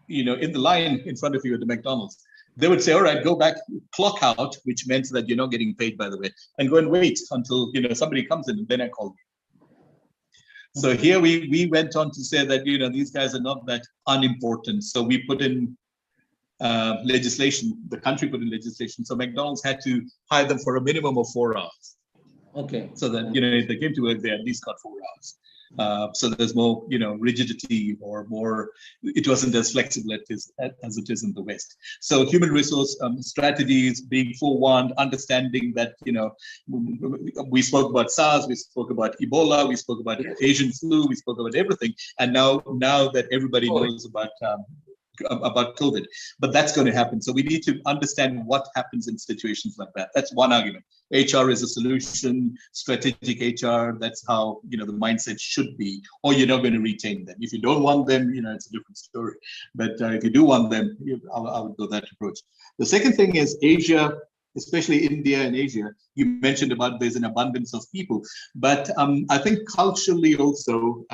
in the line in front of you at the McDonald's, they would say, all right, go back, clock out, which meant that you're not getting paid, by the way, and go and wait until, somebody comes in, and then I call you. So here we went on to say that, these guys are not that unimportant. So we put in legislation, the country put in legislation. So McDonald's had to hire them for a minimum of 4 hours. Okay. So that, if they came to work, they at least got 4 hours. So there's more, rigidity, or more, it wasn't as flexible as it is in the West. So human resource strategies, being forewarned, understanding that, we spoke about SARS, we spoke about Ebola, we spoke about Asian flu, we spoke about everything. And now that everybody knows about COVID, but that's going to happen. So we need to understand what happens in situations like that. That's one argument. HR is a solution, strategic HR, that's how, the mindset should be, or you're not going to retain them. If you don't want them, it's a different story. But if you do want them, I would go that approach. The second thing is Asia, especially India and Asia. You mentioned about there's an abundance of people, but I think culturally also,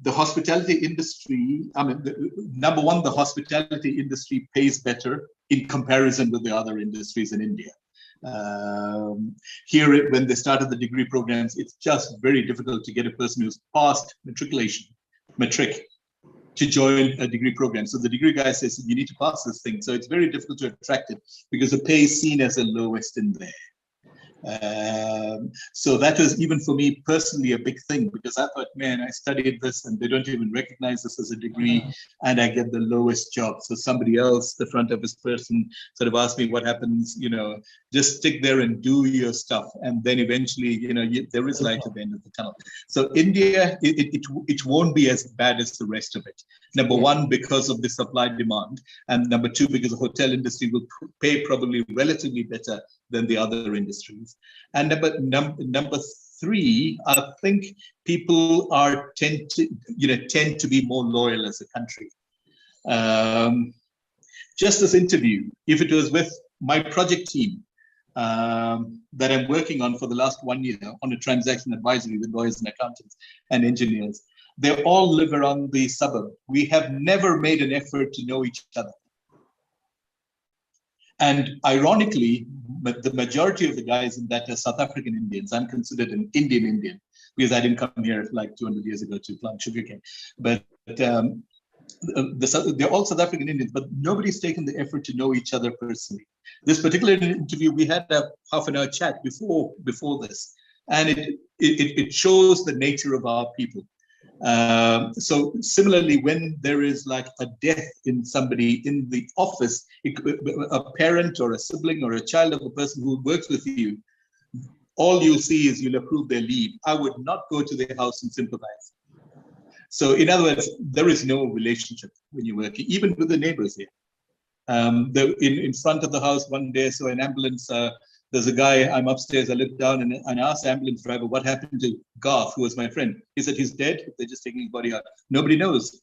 the hospitality industry, number one, the hospitality industry pays better in comparison with the other industries in India. Here, when they started the degree programs, it's just very difficult to get a person who's passed matric, to join a degree program. So the degree guy says, you need to pass this thing. So it's very difficult to attract it because the pay is seen as the lowest in there. So that was, even for me personally, a big thing, because I thought, man, I studied this and they don't even recognize this as a degree, and I get the lowest job. So somebody else, the front office person, sort of asked me what happens, just stick there and do your stuff. And then eventually, there is light at the end of the tunnel. So India, it won't be as bad as the rest of it. Number one, because of the supply demand. And number two, because the hotel industry will pay probably relatively better than the other industries. And number three, I think people tend to be more loyal as a country. Just this interview, if it was with my project team that I'm working on for the last 1 year on a transaction advisory with lawyers and accountants and engineers, they all live around the suburb. We have never made an effort to know each other. And ironically, but the majority of the guys in that are South African Indians. I'm considered an Indian because I didn't come here like 200 years ago to plant sugarcane. But they're all South African Indians, but nobody's taken the effort to know each other personally. This particular interview, we had a half-an-hour chat before this, and it shows the nature of our people. So similarly, when there is like a death in somebody in the office, a parent or a sibling or a child of a person who works with you, all you'll see is you'll approve their leave. I would not go to their house and sympathize. So in other words, there is no relationship when you're working, even with the neighbors here. In front of the house one day, so an ambulance, there's a guy, I'm upstairs, I looked down and asked the ambulance driver, what happened to Garth, who was my friend? He said, he's dead, they're just taking his body out. Nobody knows,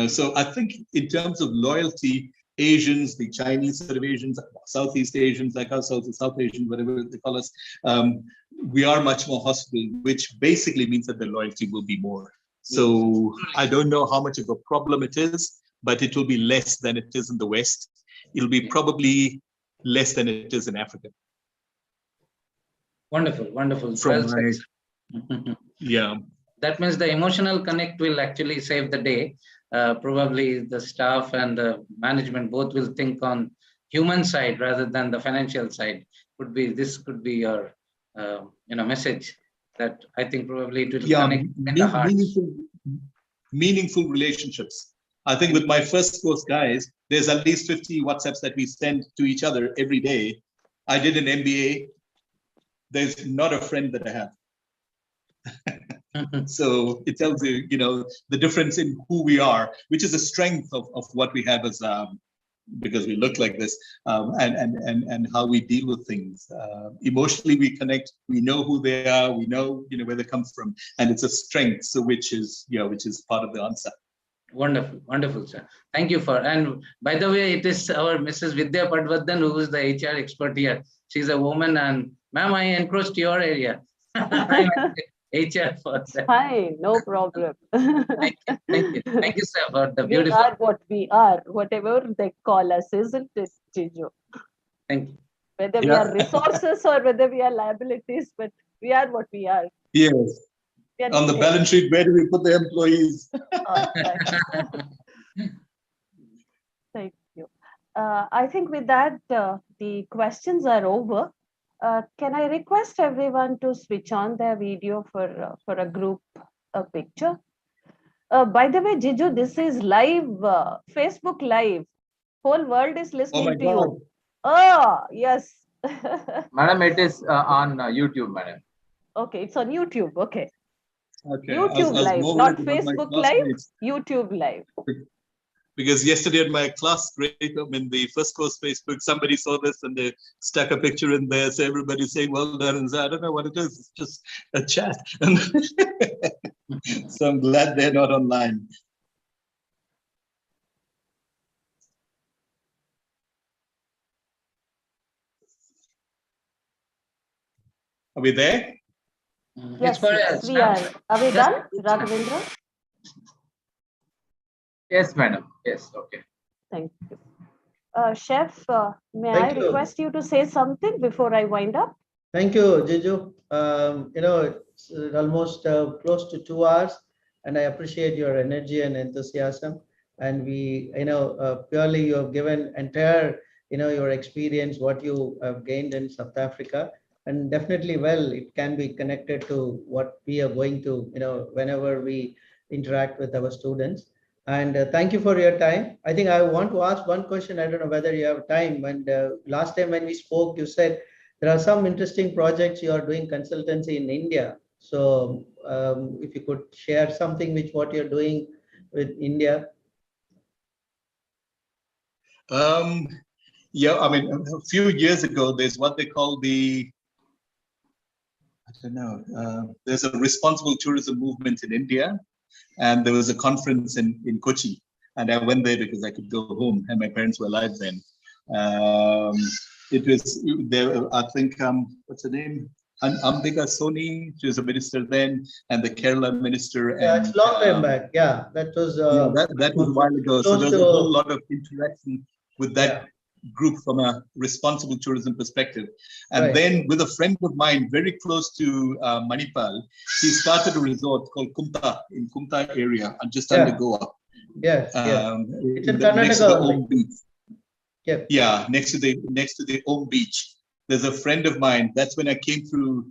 So I think in terms of loyalty, Asians, the Chinese sort of Asians, Southeast Asians, like ourselves, South Asians, whatever they call us, we are much more hospitable, which basically means that the loyalty will be more. So I don't know how much of a problem it is, but it will be less than it is in the West. It'll be probably less than it is in Africa. Wonderful, wonderful. Yeah. That means the emotional connect will actually save the day. Probably the staff and the management both will think on human side rather than the financial side. This could be your message that I think probably it will connect in the heart. Meaningful relationships. I think with my first course guys, there's at least 50 WhatsApps that we send to each other every day. I did an MBA. There's not a friend that I have. So it tells you, the difference in who we are, which is a strength of what we have as because we look like this, and how we deal with things. Emotionally, we connect. We know who they are. We know, where they come from, and it's a strength. So which is part of the answer. Wonderful, wonderful, sir. Thank you for. And by the way, it is our Mrs. Vidya Padvardhan who is the HR expert here. She's a woman, and ma'am, I encroached your area. I'm HR for that. Fine, no problem. Thank you, sir, for the We beautiful. are what we are, whatever they call us, isn't it, Jiju? Thank you. Whether we are resources or whether we are liabilities, but we are what we are. Yes. We are On the balance sheet, where do we put the employees? Thank you. I think with that, the questions are over. Can I request everyone to switch on their video for a group picture? By the way, Jiju, this is live, Facebook Live. Whole world is listening to you. Oh, yes. Madam, it is on YouTube, madam. Okay, it's on YouTube. Okay. Okay. YouTube Live, not Facebook Live, YouTube Live. Because yesterday at my class break-up in the first course Facebook, somebody saw this and they stuck a picture in there. So everybody's saying, well done. And so I don't know what it is. It's just a chat. So I'm glad they're not online. Are we there? Yes, yes, we are. Are we done, Raghavendra? Yes, madam. Yes, okay. Thank you. Chef, may I request you to say something before I wind up? Thank you, Jiju. It's almost close to 2 hours, and I appreciate your energy and enthusiasm. And we, purely you have given entire, your experience, what you have gained in South Africa. And definitely, it can be connected to what we are going to, whenever we interact with our students. And thank you for your time. I think I want to ask one question. I don't know whether you have time. And last time when we spoke, you said there are some interesting projects you are doing consultancy in India. So if you could share something with what you're doing with India. Yeah, I mean, a few years ago, there's what they call there's a responsible tourism movement in India. And there was a conference in Kochi, and I went there because I could go home, and my parents were alive then. It was there. I think what's her name? Ambika Soni. She was a minister then, and the Kerala minister. Yeah, and, it's long time back. Yeah, that was. That was a while ago. So there was a whole lot of interaction with that group from a responsible tourism perspective. And then with a friend of mine very close to Manipal, he started a resort called Kumta in Kumta area and just under Goa. Yes, it's in next to the Karnataka. Om Beach. Yeah, next to the Om Beach. There's a friend of mine. That's when I came through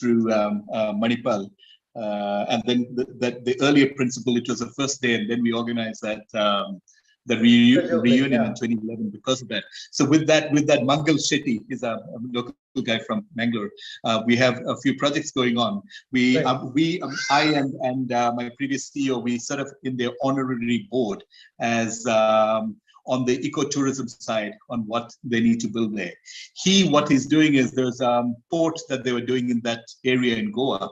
Manipal. And then the earlier principle, it was the first day, and then we organized that the reunion in 2011 because of that. So with that Mangal Shetty is a local guy from Mangalore. We have a few projects going on. I and my previous CEO, we sort of in the honorary board as on the ecotourism side on what they need to build there. What he's doing is there's a port that they were doing in that area in Goa.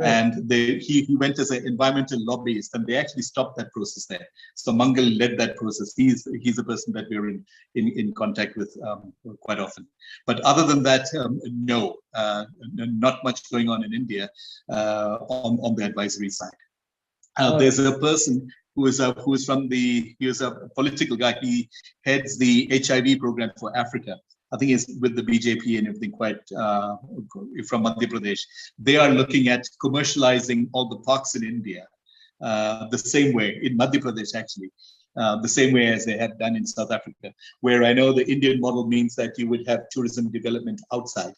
And he went as an environmental lobbyist, and they actually stopped that process there. So Mangal led that process. He's a person that we're in contact with quite often. But other than that, no, not much going on in India on the advisory side. There's a person who is a political guy. He heads the HIV program for Africa. I think he's with the BJP and everything, quite from Madhya Pradesh. They are looking at commercializing all the parks in India the same way, in Madhya Pradesh actually, the same way as they have done in South Africa, where I know the Indian model means that you would have tourism development outside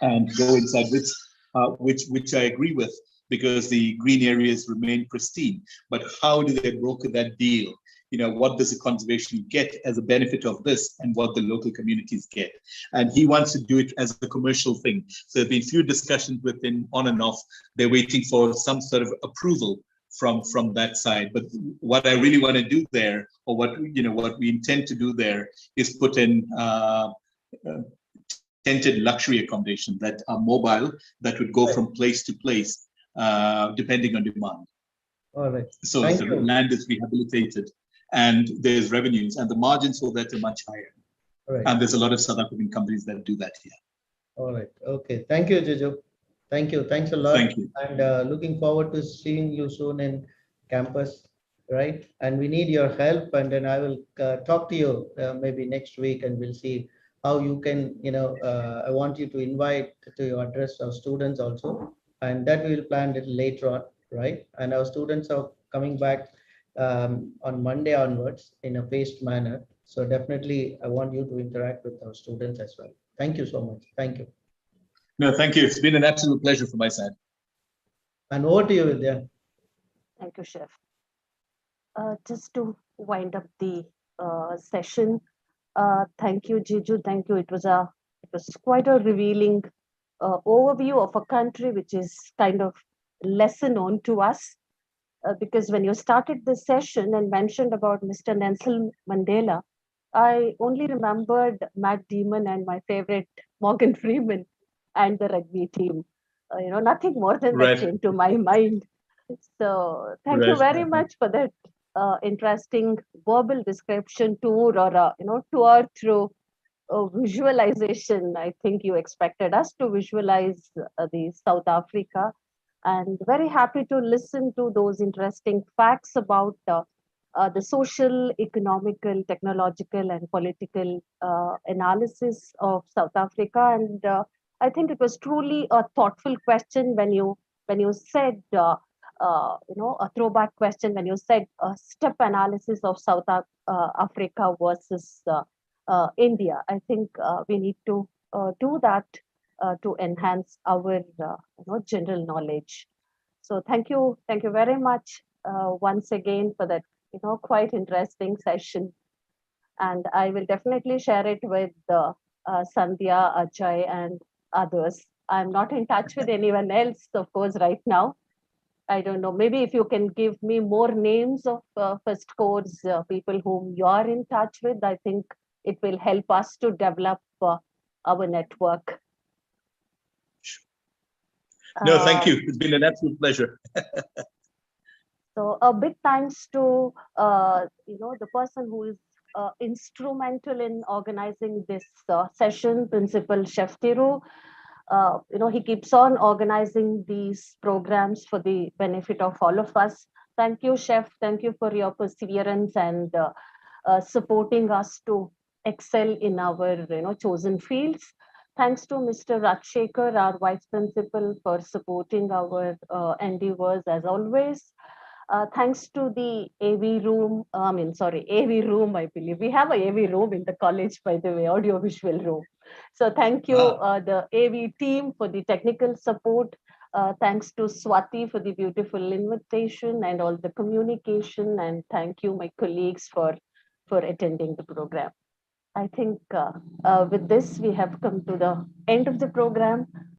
and go inside, which I agree with, because the green areas remain pristine. But how do they broker that deal? What does the conservation get as a benefit of this, and what the local communities get? And he wants to do it as a commercial thing. So there've been few discussions with him on and off. They're waiting for some sort of approval from that side. But what I really want to do there, or what we intend to do there, is put in tented luxury accommodation that are mobile, that would go from place to place, depending on demand. All right. So Thank the you. land is rehabilitated, and there's revenues, and the margins for that are much higher. All right. And there's a lot of South African companies that do that here. All right. Okay. Thank you, Jiju. Thank you. Thanks a lot. Thank you. And looking forward to seeing you soon in campus, right? And we need your help. And then I will talk to you maybe next week, and we'll see how you can, I want you to invite to address our students also. And that we'll plan a little later on, right? And our students are coming back on Monday onwards in a phased manner. So definitely, I want you to interact with our students as well. Thank you so much. Thank you. No, thank you. It's been an absolute pleasure from my side. And over to you, Vidya. Thank you, Chef. Just to wind up the session, thank you, Jiju. Thank you. It was quite a revealing overview of a country which is kind of lesser known to us. Because when you started this session and mentioned about Mr. Nelson Mandela, I only remembered Matt Damon and my favorite Morgan Freeman and the rugby team. Nothing more than that came to my mind. So thank you very much for that interesting verbal description tour, or tour through visualization. I think you expected us to visualize the South Africa, and very happy to listen to those interesting facts about the social, economical, technological, and political analysis of South Africa. And I think it was truly a thoughtful question when you said, a throwback question when you said a step analysis of South Africa versus India. I think we need to do that to enhance our general knowledge. So thank you very much once again for that quite interesting session, and I will definitely share it with Sandhya, Ajay, and others. I'm not in touch with anyone else, of course, right now. I don't know. Maybe if you can give me more names of first course people whom you are in touch with, I think it will help us to develop our network. No, thank you. It's been an absolute pleasure. So a big thanks to the person who is instrumental in organizing this session, Principal Chef Thiru. He keeps on organizing these programs for the benefit of all of us. Thank you, Chef. Thank you for your perseverance and supporting us to excel in our chosen fields. Thanks to Mr. Rajshekhar, our Vice Principal, for supporting our endeavors as always. Thanks to the AV room, AV room, I believe. We have a AV room in the college, by the way, audiovisual room. So thank you, the AV team, for the technical support. Thanks to Swati for the beautiful invitation and all the communication. And thank you, my colleagues, for attending the program. I think with this, we have come to the end of the program.